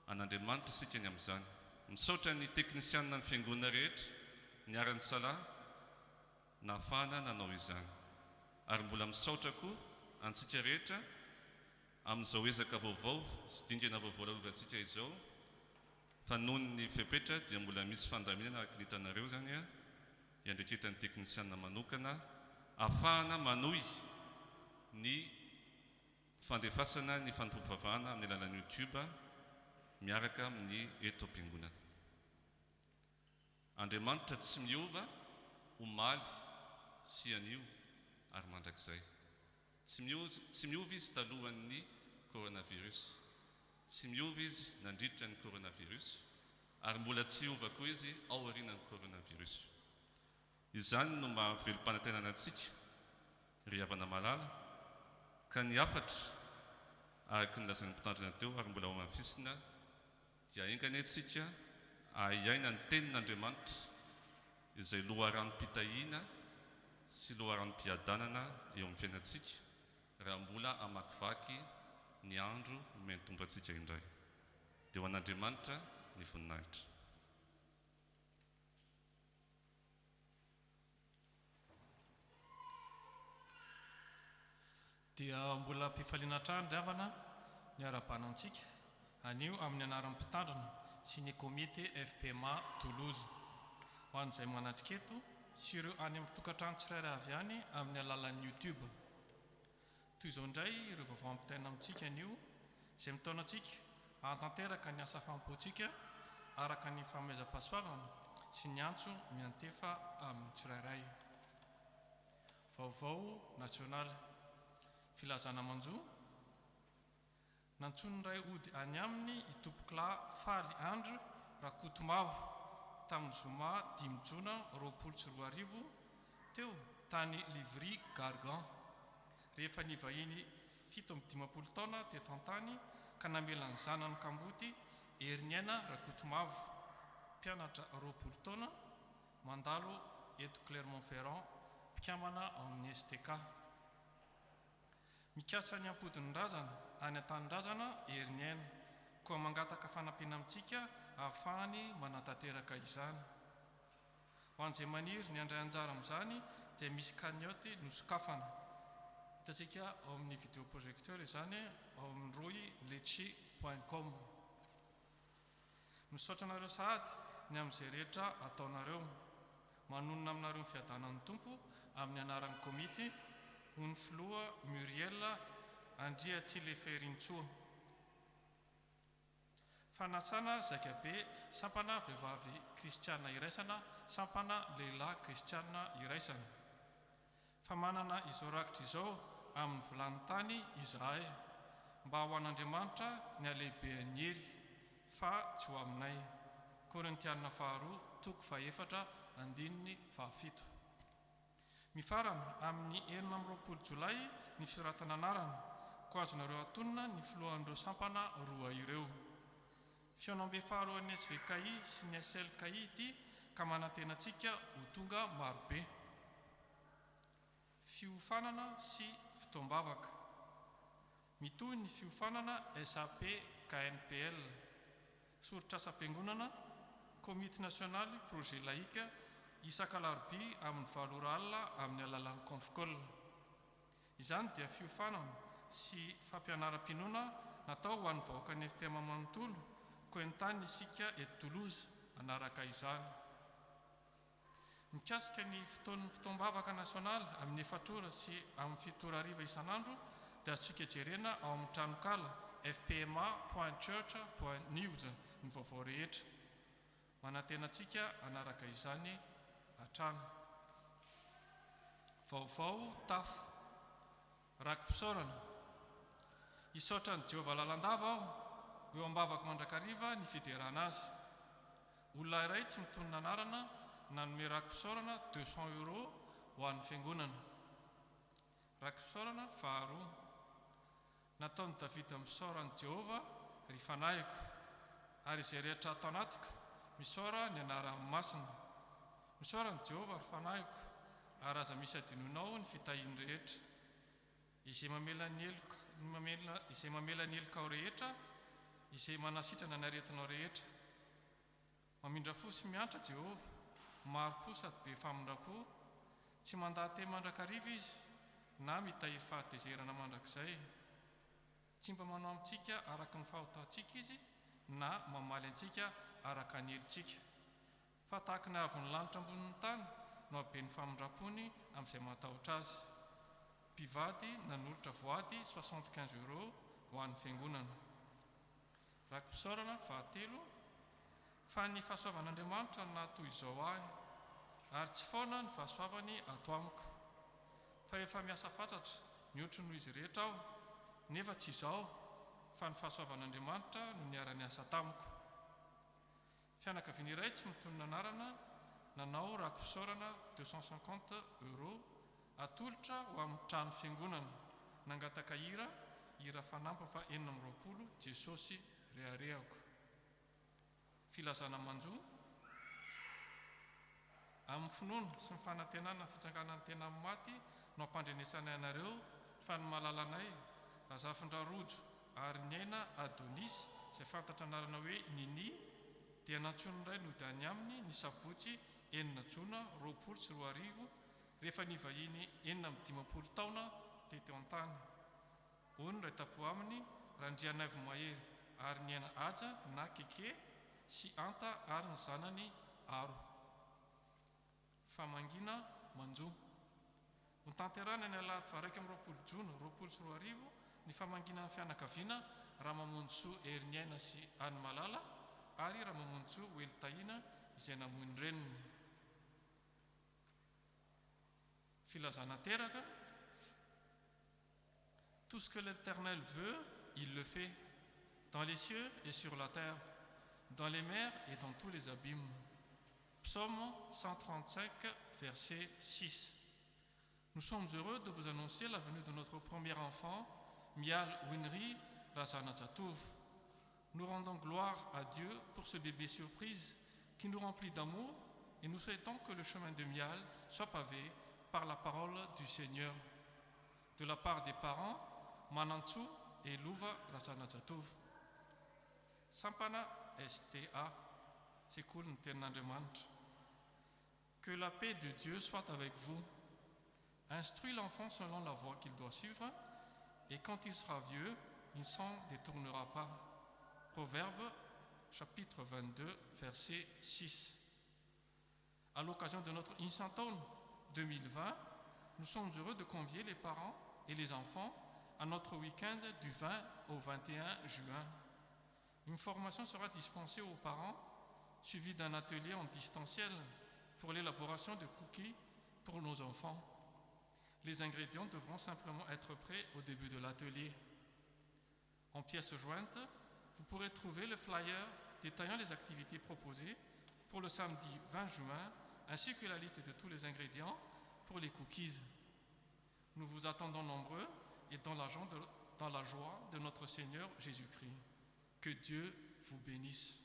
an'Andriamanitra isika ny amin'izany. Misaotra ny teknisianina ny fiangonana rehetra niara-ny sala nahafahana nanao izany. Ary mbola misaotra koa antsika rehetra amin'izao ezaka vaovao sy dingana vaovao lalovantsika izao fa noho ny fepetra dia mbola misy fandaminana araka ny hitanareo zany iandreketan'ny teknisianina manokana ahafahana manohy ny fandefasana ny fanompoam-pivavahana amin'ny alalan'ny YouTube miaraka amin'ny eto am-piangonana. Andriamanitra tsy miova omaly sy anio ary mandrakizay. Tsy miova izy talohan'ny coronavirus, tsy miova izy nandritra ny coronavirus ary mbola tsy hiova koa izy ao aorianan'ny coronavirus. Izany no mahavelom-panantenana antsika ry havana malala ka ny afatra araka ny lazan'ny mpitandrina teo ary mbola ao amafisina dia aingany antsika ahiaina ny tenin'Andriamanitra izay loharanom-pitahiana sy loharanom-piadanana eo amin'ny fiainantsika raha mbola amakivaky ny andro omeny tompo antsika indray. Dia ho an'Andriamanitra ny voninahitra. Dia mbola mpifaliana trano ry havana ny ara-banantsika anio amin'ny anaran'ny mpitandrina sy ny komite FPMA Toulouse ho an'izay manatrika eto sy ireo any amin'ny tokantrano tsirairay avy any amin'ny alalan'ny YouTube. Toy izao indray ireo vaovao ampitaina amintsika anio izay mitaona antsika hahatanteraka ny asa fampoantsika araka ny fanomezam-pahasoavana sy ny antso miantefa amin'ny tsirairay. Vaovao nasionaly filazana manjo nantsony ray ody any aminy itompokila faly andro rakotomavo tamin'ny zoma 5 Jona 2024 teo tany Livry Gargan rehefa nivahiny 17 taona teto an-tany ka namelany zanany Kamboty Heriniana rakotomavo mpianatra 20 taona mandalo eto Clermont-Ferrand mpikambana amin'ny STK. Mikasa ny ampodiny razana any an-tanindrazana Heriniana koa mangataka fanampiana amintsika ahafahany manatanteraka izany. Ho an'izay maniry ny andray anjara amin'izany dia misy cagnotte nosokafana. Hitantsika ao amin'ny vidéoprojecteur izany ao amin'ny roiletchi.com. Misaotra anareo sahady ny amin'izay rehetra ataonareo. Manonona aminareo ny fiadanan'ny tompo amin'ny anaran'ny komity ho ny filoha Muriel Andria Tsileferintsua. Fanasana zakabe sampana vehivavy kristiana iraisana sampana lehilahy kristiana iraisana. Fa manana izao rakitra izao amin'ny vilany tany izahay mba ho an'Andriamanitra ny alehibean'ny hery fa tsy ho aminay. Korintiana 2:4-7. Mifarana amin'ny 20 Jolay ny fisoratana anarana ko azonareo atonina ny filohan'ireo sampana roa ireo. Fianombe faharoan'ny SVKI sy ny SLKI ity ka manantenantsika ho tonga marobe. Fiofanana sy fitoam-bavaka. Mitohy ny fiofanana SAP KNPL, Soritr'asa am-piangonana, Komity Nasionaly Projet Laïka, isan-kalaroby amin'ny 7 alina amin'ny alalan'ny Konfkol. Izany dia fiofanana sy fampianaram-pinoana natao ho an'ny vahoaka ny FPM Manontolo ko entany isika eto Toulouse anaraka izany. Mikasika ny fotoan'ny fitoam-bavaka nasionaly amin'ny 4 ora sy amin'ny 7 ariva isan'andro dia atsika jerena ao amin'ny tranokala fpma.church.news ny vaovao rehetra. Manantenantsika anaraka izany hatrany. Vaovao tafo rakim-pisaorana. Isaotra ny Jehovah lalandava aho eo am-bavaka mandrakariva ny fiderana azy. Olona iray tsy mitonona anarana nanome rakim-pisaorana 200 € ho an'ny fiangonana. Rakim-pisaorana faharoa. Nataony Davida misaoran'i Jehovah ry fanahiko ary izay rehetra atao anatiko misaora ny anarany masina. Misaoran'i Jehovah ry fanahiko ary aza misy adinonao ny fitahiany rehetra. Izay mamela ny elokao rehetra, izay manasitrana ny aretinao rehetra. Mamindra fo sy miantra Jehovah, maro-po sady be famindrapo, tsy mandaty mandrakariva izy na mitahiry fahatezerana mandrakizay. Tsy mba manao amintsika araka ny fahotatsika izy na mamaly antsika araka ny helintsika. Fa tahaka ny avy ny lanitra ambonin'ny tany no habe ny famindrapony amin'izay matahotra azy. Mpivady nanolotra voady 75 € ho an'ny fiangonana. Rakim-pisaorana fahatelo. Fa ny fahasoavan'Andriamanitra natoy izao ahy ary tsy foana ny fahasoavany ato amiko. Fa efa miasa fatratra mihoatra noho izy rehetra aho, nefa tsy izao fa ny fahasoavan'Andriamanitra no niara-niasa tamiko. Fianakaviana iray tsy mitonona anarana nanao rakim-pisaorana 250 € atolotra ho amin'ny trano fiangonana. Nangataka hira fanampy fa 420 Jesosy reharehako. Filazana manjo amin'ny finoana sy ny fanantenana fitsanganan'ny tena amin'ny maty no ampandrenesanay anareo fa ny malalanay Razafindrarojo ary ny aina Adonisy izay fantatra anarana hoe Nini dia nantsonin'iray nody any aminy ny sabotsy 9 Jona 2020 rehefa nivahiny 450 taona tety an-tany. Ony ray tapo aminy Randrianaivo Mahery ary ny aina Aja na Keke sy Anta ary ny zanany Aro. Famangina manjo. Notanterana ny Alahady 20 Jona 2020 ny famangina ny fianakaviana Ramamonjy Heriniaina sy Any Malala ary Ramamonjy Weltahina izay namoy ny reniny. Filazana teraka. Tout ce que l'Éternel veut, il le fait, dans les cieux et sur la terre, dans les mers et dans tous les abîmes. Psaume 135, verset 6. Nous sommes heureux de vous annoncer la venue de notre premier enfant, Mial Winry Razanatouv. Nous rendons gloire à Dieu pour ce bébé surprise qui nous remplit d'amour et nous souhaitons que le chemin de Mial soit pavé par la parole du Seigneur. De la part des parents, Manantsu et Luva Razanatouv. Sampana STA, c'est cool. Que la paix de Dieu soit avec vous. Instruis l'enfant selon la voie qu'il doit suivre, et quand il sera vieux, il ne s'en détournera pas. Proverbe, chapitre 22, verset 6. À l'occasion de notre Incenton 2020, nous sommes heureux de convier les parents et les enfants à notre week-end du 20 au 21 juin. Une formation sera dispensée aux parents, suivie d'un atelier en distanciel pour l'élaboration de cookies pour nos enfants. Les ingrédients devront simplement être prêts au début de l'atelier. En pièces jointes, vous pourrez trouver le flyer détaillant les activités proposées pour le samedi 20 juin, ainsi que la liste de tous les ingrédients pour les cookies. Nous vous attendons nombreux et dans la joie de notre Seigneur Jésus-Christ. Que Dieu vous bénisse.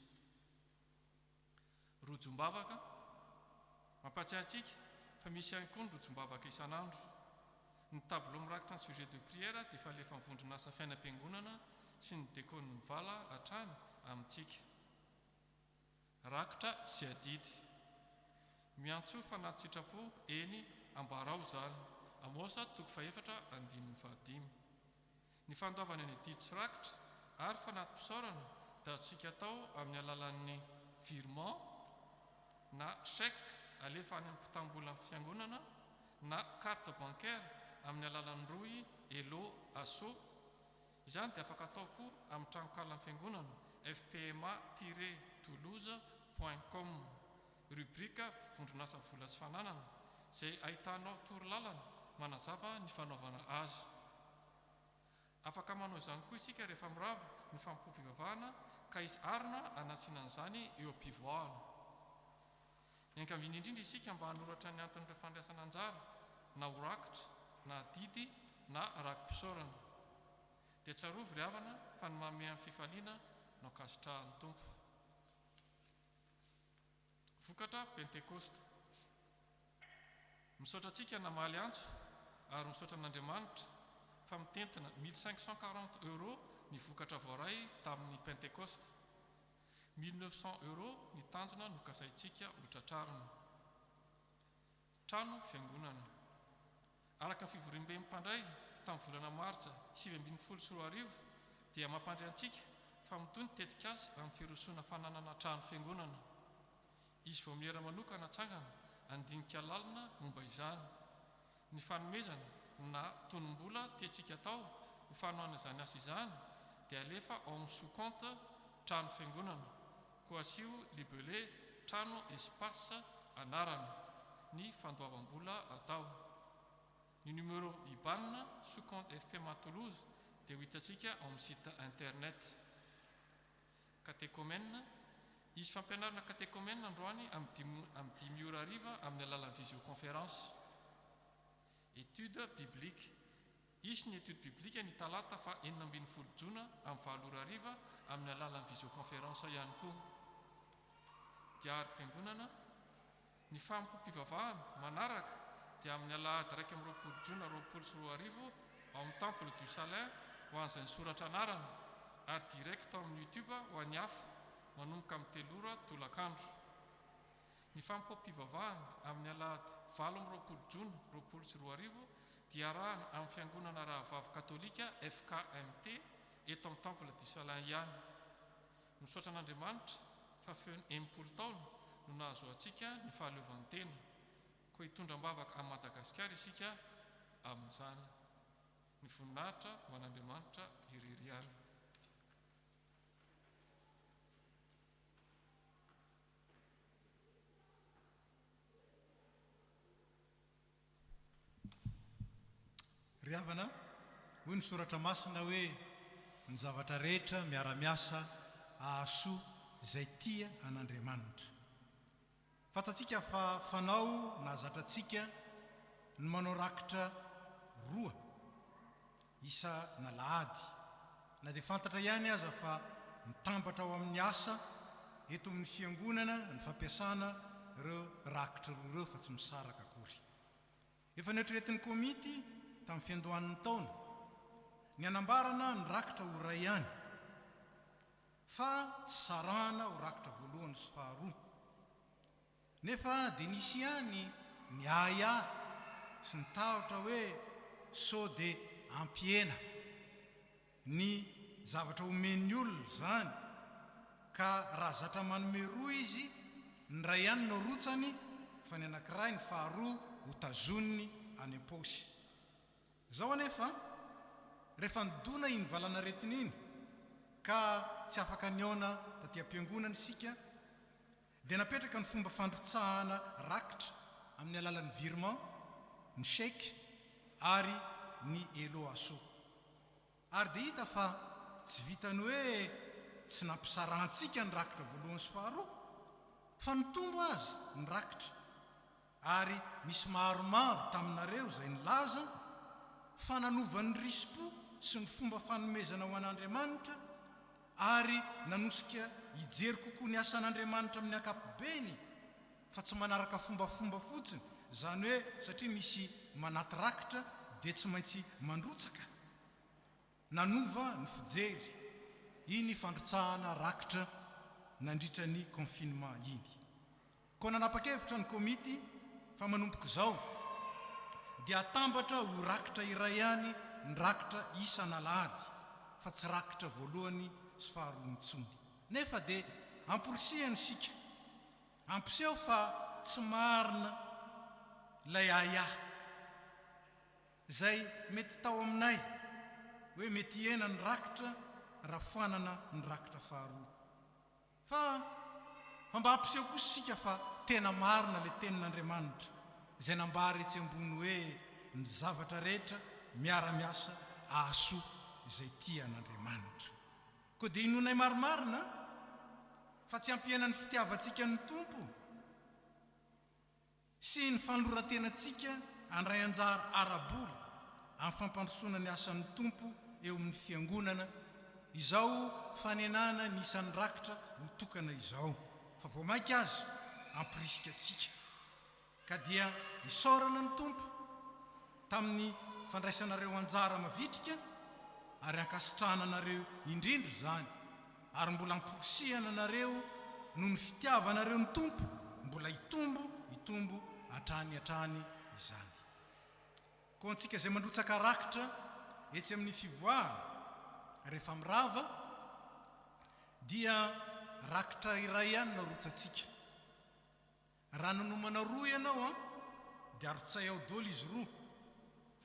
Rojombavaka, mampatsiatsika fa misy ihany koa ny rojombavaka isan'andro. Ny tableau mirakitra ny sujet de prière dia efa alefa mivondron'asa fiainam-piangonana sy ny dekony mivala hatrany amintsika. Rakitra sy adidy. Miantso fanaty sitrapo eny ambarao zany. Amosa 2:4-5. Ny fandoavana ny adidy sy rakitra ary fanaty pisaorana dia atsika atao amin'ny alalan'ny virement na chèque alefa any amin'ny mpitambola fiangonana na carte bancaire amin'ny alalan'ny roy elo aso. Izany dia afaka atao koa amin'ny tranokala fiangonana fpma-toulouse.com, rubrika vondronasa vola sy fananana, izay ahitanao torolalana manazava ny fanaovana azy. Afaka manao izany koa isika rehefa mirava ny FANOMPOAM-PIVAVAHANA ka izy arina anatsianan'izany eo am-pivoahana. Miankaviny indrindra isika mba hanoratra ny anton'ireo fandraisana anjara na horakitra na adidy na rakim-pisaorana. Dia tsarovy ry havana fa ny manome amin'ny fifaliana no kasitrahan'ny Tompo. Vokatra Pentekosta. Misaotra antsika namaly antso ary misaotra an'Andriamanitra fa mitentina 1540 € ny vokatra voaray tamin'ny Pentekosta. 1900 € ny tanjona no kasaintsika ho tratrarina. Trano fiangonana. Araka ny fivoriam-be mpandray tamin'ny volana martsa 2024 dia mampandry antsika fa mitony tetika azy amin'ny firosoana fananana trano fiangonana. Izy vao miera manokana tsangana andinika lalina momba izany. Ny fanomezana na tonom-bola tiantsika atao ho fanohana izany asa izany dia alefa en sous-compte trano fiangonana, Coasio libellé trano espace anarana ny fandoavam-bola atao. Ny numéro IBAN sous-compte FPMA Toulouse dia ho hitantsika amin'ny site internet. Catéchomène. Izy fampianarana catéchomène androany amin'ny 10 ora hariva amin'ny alalan'ny visioconférence. Étude biblique. Izy ny étude biblique ny talata fa 4 Jona amin'ny 9 ora hariva amin'ny alalan'ny visioconférence ihany koa. Diary-piangonana. Ny FANOMPOAM-PIVAVAHANA manaraka dia amin'ny Alahady 2 Jona 20 ao amin'ny Temple du Salin ho an'izay soratra anarana ary direct amin'ny YouTube ho an'ny hafa manomboka amin'ny 3 ora tolakandro. Ny FANOMPOAM-PIVAVAHANA amin'ny Alahady 20 Jona 20 dia arahana amin'ny fiangonana rahavavy katolika FKMT eto amin'ny Temple du Salin ihany. Misaotra an'Andriamanitra fa feo 80 taona no nahazo antsika ny fahaleovantena. Koa hitondram-bavaka amin'ny Madagasikara isika amin'izany. Ny voninahitra ho an'Andriamanitra irery ihany. Ry havana, hoy ny soratra masina hoe ny zavatra rehetra miara-miasa ahasoa izay tia an'Andriamanitra. Fatatsika fa fanao na zatratsika ny manao rakitra roa isa na Alahady. Na dia fantatra ihany aza fa mitambatra ao amin'ny asa eto amin'ny fiangonana ny fampiasana ireo rakitra roa ireo fa tsy misaraka akory. Efa noeritreretin'ny komity tamin'ny fiandohan'ny taona ny anambarana ny rakitra ho ray ihany fa tsy sarana ho rakitra voalohany sy faharoa. Nefa dia nisy ihany ny aya sy ny tahotra hoe sao dia ampiena ny zavatra omen'ny olona zany ka raha zatra manome roa izy ny ray ihany no rotsany fa ny anankiray ny faharoa hotazoniny any am-paosy zao anefa rehefa nidona iny valanaretiny iny ka tsy afaka niona taty am-piangonana isika dia napetraka ny fomba fandrotsahana rakitra amin'ny alalan'ny virement ny chèque ary ny elo aso ary dia hita fa tsy vitany hoe tsy nampisarantsika ny rakitra voalohany sy faharoa fa nitombo azy ny rakitra ary misy maromaro taminareo izay nilaza fa nanovan'ny rispo sy ny fomba fanomezana ho an'Andriamanitra ary nanosika hijery kokoa ny asan'Andriamanitra amin'ny ankapobeny fa tsy manaraka fombafomba fotsiny zany hoe satria misy manaty rakitra dia tsy maintsy mandrotsaka nanova ny fijery iny fandrotsahana rakitra nandritra ny confinement iny koa nanapa-kevitra ny komity fa manomboka izao dia atambatra ho rakitra iray ihany ny rakitra isana Alahady fa tsy rakitra voalohany sy faharoa nitsony nefa dia amporisihany sika ampiseho fa tsy marina lay aya zay mety tao aminay hoe mety hiena ny rakitra raha foanana ny rakitra faharoa fa mba ampiseho kosa sika fa tena marina le tenin'Andriamanitra zay nambary etsy ambony hoe ny zavatra rehetra miara-miasa ahasoa izay tian'Andriamanitra koa dia inonay marimarina fa tsy ampiena ny fitiavantsika ny tompo sy ny fanoloran-tenantsika andray anjara arabola amin'ny fampandrosoana ny asan'ny tompo eo amin'ny fiangonana izao fanenana ny isan'ny rakitra ho tokana izao fa vao mainka azy ampirisika atsika ka dia nisaorana ny tompo tamin'ny fandraisanareo anjara mavitrika ary ankasitrahana anareo indrindro zany ary mbola amporisihana anareo noho ny fitiavanareo ny tompo mbola hitombo hatrany izany koa antsika izay mandrotsaka rakitra etsy amin'ny fivoahana rehefa mirava dia rakitra iray ihany narotsatsika raha nanomana roa ianao dia arotsay ao dolo izy roa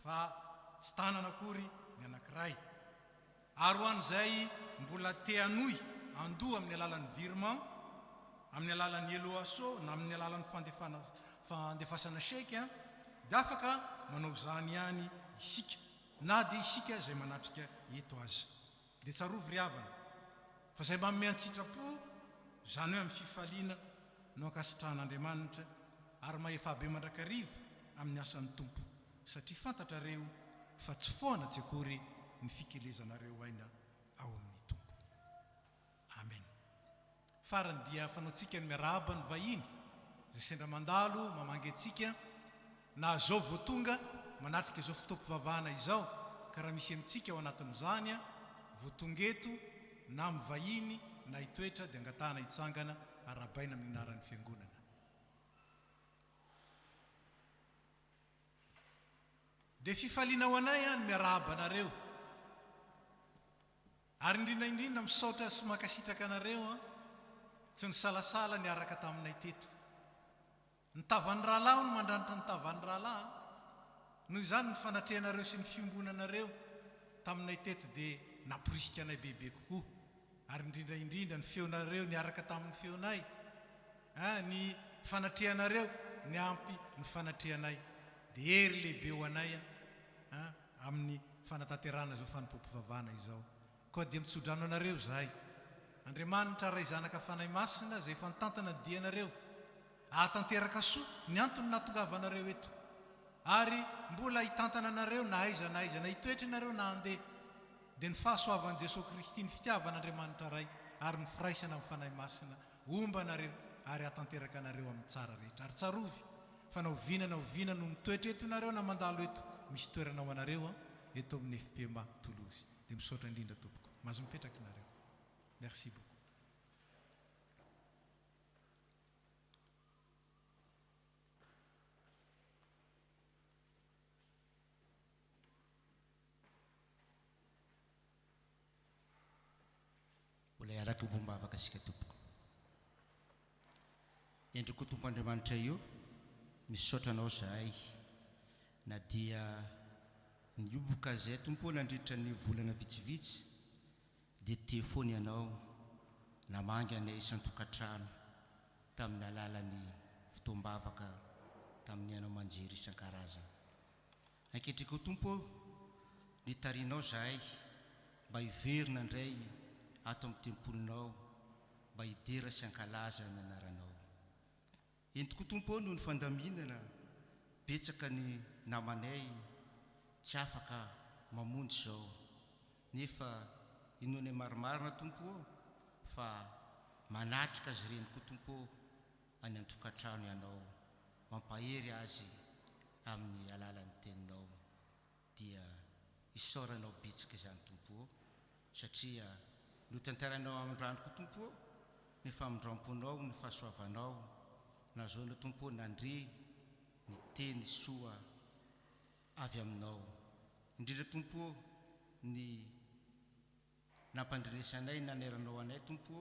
fa tsy tanana akory ny anankiray ary ho an'izay mbola te hanohy andoha amin'ny alalan'ny virement amin'ny alalan'ny elo aso na amin'ny alalan'ny fandefasana chèque dia afaka manao zany ihany isika na dia isika izay manatrika eto azy dia tsarovy ry havana fa izay manome an-tsitrapo zany hoe amin'ny fifaliana no ankasitrahan'Andriamanitra ary mahefabe mandrakariva amin'ny asan'ny tompo satria fantatrareo fa tsy foana tsy akory ny fikelezanareo aina ao amin'ny tompo amen farany dia fanaontsika ny miarahaba ny vahiny zay sendra mandalo mamangy antsika na zao voatonga manatrika izao fotoam-pivavahana izao ka raha misy amintsika ao anatin'izany voatonga eto na mivahiny na hitoetra dia angatahana hitsangana arabaina amin'ny anaran'ny fiangonana dia fifaliana ho anay ny miarahaba anareo ary indrindraindrindra misaotra sy makasitraka anareo tsy ny salasala ny araka taminay teto ny tavan'ny rahalahy no mandranitra ny tavan'ny rahalahy noho izany ny fanatrehanareo sy ny fiombonanareo taminay teto dia naporisika anay bebe kokoa ary indrindraindrindra ny feonareo ny araka tamin'ny feonay ny fanatrehanareo ny ampy ny fanatrehanay dia hery lehibe ho anay amin'ny fanatanterana zao fanompoam-pivavahana izao koa dia mitsodrano anareo zahay Andriamanitra ray zanaka fanay masina zay fantantana dianareo ahatanteraka soa ny antony natongavanareo eto ary mbola hitantana anareo na aiza na hitoetra ianareo na handeha dia ny fahasoavan'i Jesosy Kristy ny fitiavan'Andriamanitra ray ary ny firaisana amin'ny fanahy masina omba anareo ary hatanteraka anareo amin'ny tsara rehetra ary tsarovy fa na oviana no mitoetra eto ianareo na mandalo eto misy toerana ho anareo eto amin'ny FPMA Toulouse dia misaotra indrindra tompoko mahazo mipetraka ianareo merci beaucoup mbola araka bombavaka asika tompoko. Endriko tompo Andriamanitra io misaotra anao zahay na dia nioboka zay tompo nandritra ny volana vitsivitsy dia te foana ianao namangy anay isan-tokantrano tamin'ny alalan'ny fitombavaka tamin'ny anao manjery isan-karazany. Ankehitriko tompo nitarianao zahay mba hiverina indray ato amin'ny tempolinao mba hidera sy hankalaza ny anaranao. Entiko tompo noho ny fandaminana betsaka ny namanay tsy afaka mamonjy zao, nefa inony marimarina tompo fa manatrika azy reniko tompo any an-tokantrano ianao, mampahery azy amin'ny alalan'ny teninao, dia isaoranao betsaka izany tompo, satria no tantaranao amindraniko tompo ny famindramponao, ny fahasoavanao na zao no tompo nandre ny teny soa avy aminao. Indrindra tompo ny nampandrenesanay naneranao anay tompo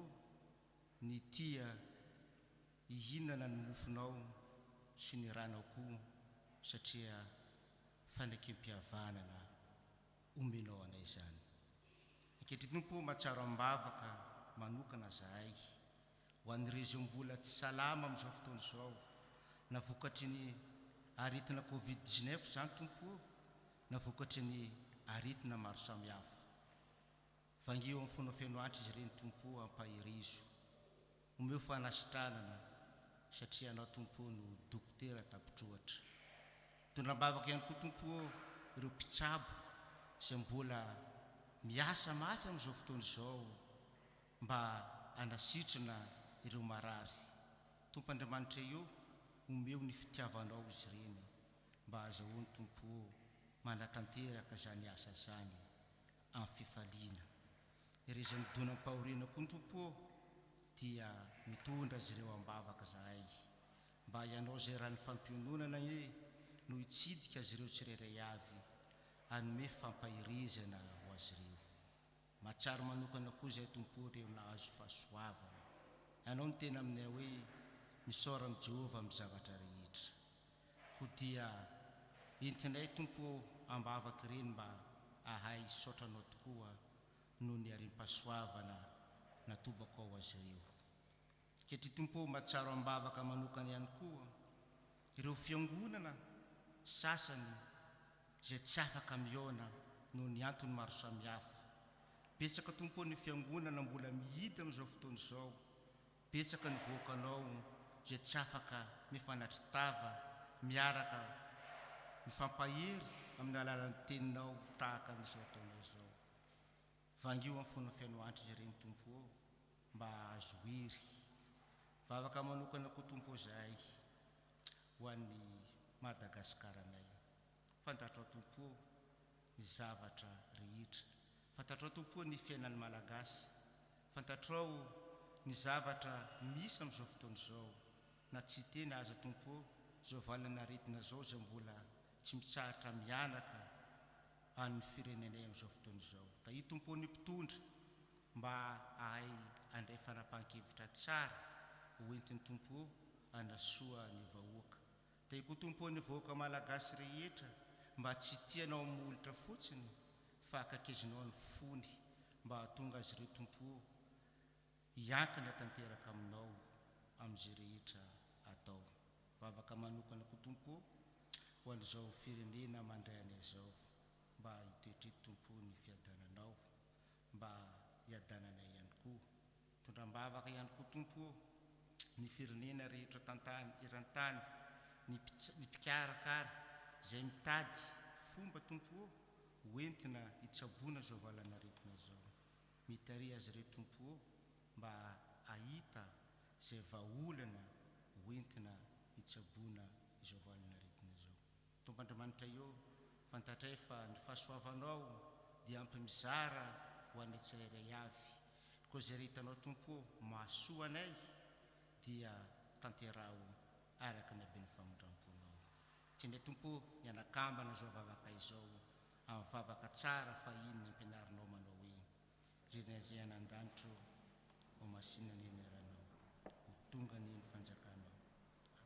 ny tia hihinana ny mofonao sy ny ranao koa, satria fanakem-pihavahana na omenao anay izany. Ankehitriny tompo mahatsaro am-bavaka manokana zahay ho an'ireo mbola tsy salama amin'izao fotoana izao, na vokatry ny aretina Covid-19 zany tompo, na vokatry ny aretina maro samihafa. Vangeo amin'ny fona fenoanitra izy ireny tompo ampahirizo, omeo fanasitranana satria anao tompo no dokotera tapitrohatra. Tondram-bavaka ihany koa tompo ireo mpitsabo izay mbola miasa mafy amin'izao fotoana izao mba hanasitrana ireo marary. Tompo Andriamanitra io omeo ny fitiavanao izy ireny mba azahoany tompo manatanteraka zany asa zany amin'ny fifaliana. Irezany donam-pahoriana koa ny tompo dia mitondra azy ireo am-bavaka zahay mba ianao zay raha ny fampiononana no hitsidika azy ireo tsirairay avy hanome fampahirizana ho azy ireo. Mahatsaro manokana koa zay tompo ireo nahazo fahasoavana. Ianao ny tena aminay hoe misaora amin'ny Jehovah amin'ny zavatra rehetra, koa dia entinay tompo am-bavaka ireny mba ahay saotranao tokoa noho ny arim-pahasoavana natobako ao azy ireo. Ketry tompo mahatsaro am-bavaka manokana ihany koa ireo fiangonana sasany zay tsy afaka miona noho ny antony maro samihafa. Betsaka tompo ny fiangonana mbola mihita amin'izao fotoana izao, betsaka ny voakanao zay tsy afaka mifanatritava miaraka mifampahery amin'ny alalan'ny teninao tahaka n'izao taona izao. Vangio amin'ny fona fenoanitra izy ireny tompo mba azo hery. Vavaka manokana koa tompo zahay ho an'ny Madagasikara-nay. Fantatrao tompo ny zavatra rehetra, fantatrao tompo ny fiainan'ny malagasy, fantatrao ny zavatra misy amin'izao fotoana izao, na tsy tena aza tompo zao valana aretina zao zay mbola tsy mitsahatra mianaka amin'ny firenenay amin'izao fotoana izao. Da io tompo ny mpitondra mba ahay andray fanapahan-kevitra tsara hoentin'ny tompo anasoa ny vahoaka. Da io koa tompo ny vahoaka malagasy rehetra mba tsy tianao molotra fotsiny fa akakezinao ny fony mba hahatonga azy ireo tompo hiankina tanteraka aminao amin'izay rehetra atao. Vavaka manokana koa tompo ho an'izao firenena mandray anay izao mba hitoetreto tompo ny fiadananao, mba hiadananay ihany koa. Tondram-bavaka ihany koa tompo ny firenena rehetra tantany eran-tany, ny mpikarakara zay mitady fomba tompo hoentina hitsaboana zao valana aretina zao. Mitary azy ireo tompo mba ahita zay vahaolana hoentina hitsaboana izao valana aretina zao. Tompo Andriamanitra io fantatray fa ny fahasoavanao dia ampy mizara ho anay tsirairay avy, koa zay rehetanao tompo mahasoa anay dia tanteraho araka ny haben'ny famindramponao. Tianay tompo ny anakambana zao vavaka izao amin'ny vavaka tsara fa iny ny ampianarinao manao hoe renazay anan-danitro ho masinany eny aranao, ho tonga ny eny fanjakanao,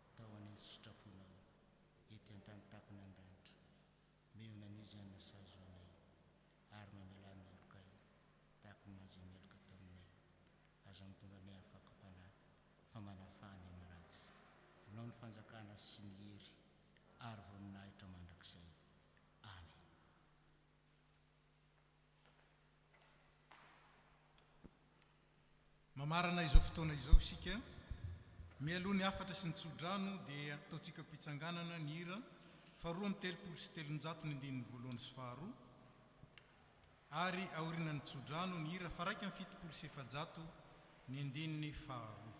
atao any sitraponao, ety an-tany takany an-danitra, meona an'izy any nasazo anay, ary mamelany elokay, tahaka ny manjy meloka taminay, azo mitondranay amin'ny fakapanahy, fa manafahany amin'ny ratsy. Anao ny fanjakana sy ny hery, ary voninahitra mandrakizay. Amen. Mamarana izao fotoana izao isika, mialoha ny afatra sy ny tsodrano dia ataontsika mpitsanganana ny hira faharoa amin'ny telopolo sy telonjato ny andininy voalohany sy faharoa, ary aoriana ny tsodrano ny hira faraiky amin'ny fitopolo sy efajato ny andininy faharoa.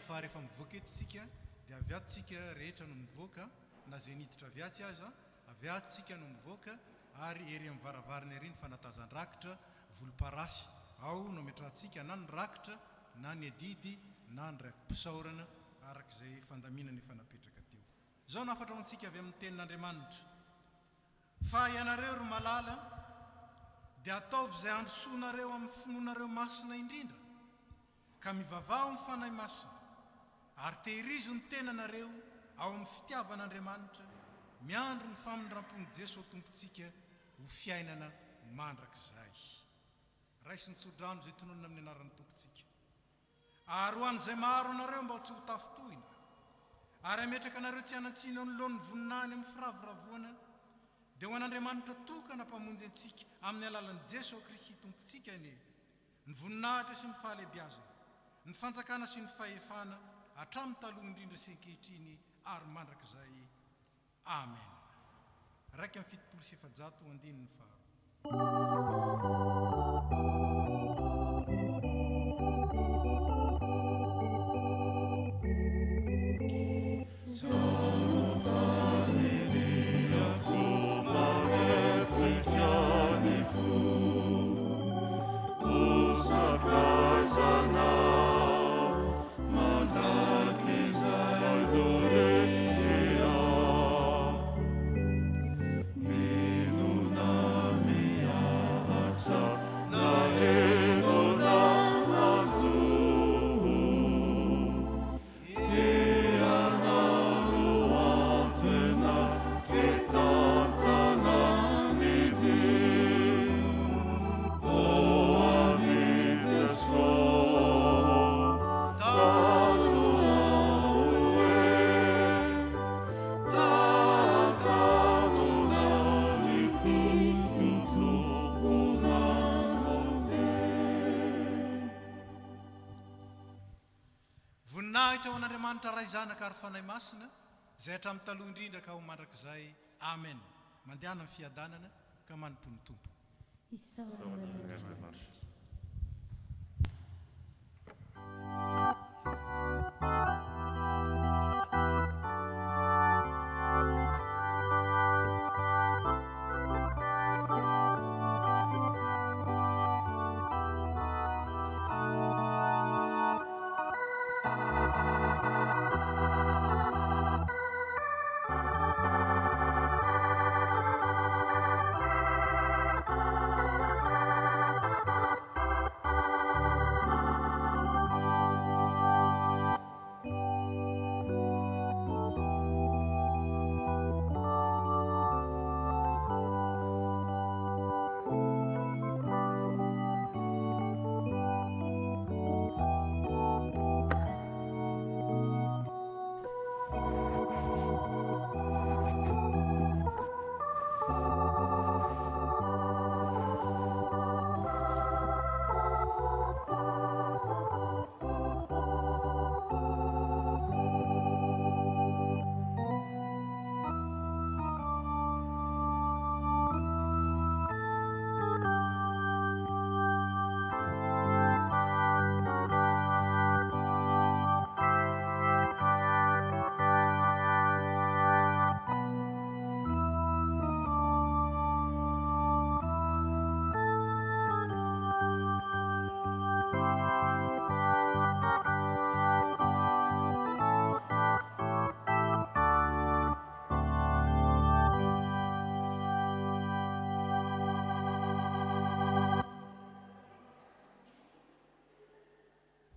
Fa rehefa mivoaka eto tsika dia aviatsika rehetra no mivoaka, na zay niditra aviatsy aza, aviatsika no mivoaka, ary ery amin'ny varavarana ery ny fanatazan-drakitra volomparasy, ao no ametrahantsika na ny rakitra na ny adidy na ny raiki-pisaorana arak'izay fandaminana efa napetraka teo. Zao nafatra ho antsika avy amin'ny tenin'Andriamanitra. Fa ianareo ro malala dia ataovy izay androsoanareo amin'ny finoanareo masina indrindra, ka mivavaho ny fanahy masina, ary tehirizo ny tenanareo ao amin'ny fitiavan'Andriamanitra, miandro ny famindrampony Jesosy tompontsika ho fiainana mandrakizay. Raisy ny tsodrano izay tononona amin'ny anaran'ny tompontsika. Ary ho an'izay maro anareo mba tsy ho tafitohina, ary ametraka anareo tsy hanatsina ny lohan'ny voninahiny amin'ny firavoravoana, dia ho an'Andriamanitra tokana mpamonjy antsika amin'ny alalan'i Jesosy Kristy tompontsika ny voninahitra sy ny fahalebiazana, ny fanjakana sy ny fahefana hatramin'ny taloha indrindra sy ankehitriny ary mandrakizay. Amen. Raika amin'ny fitopolo sy efajato andininy faharoa. Voninahitra ho an'Andriamanitra ray zanaka ary fanahy masina, izay hatramin'ny taloha indrindra ka ho mandrakizay. Amen. Mandehana amin'ny fiadanana ka manompo ny tompo. Isaona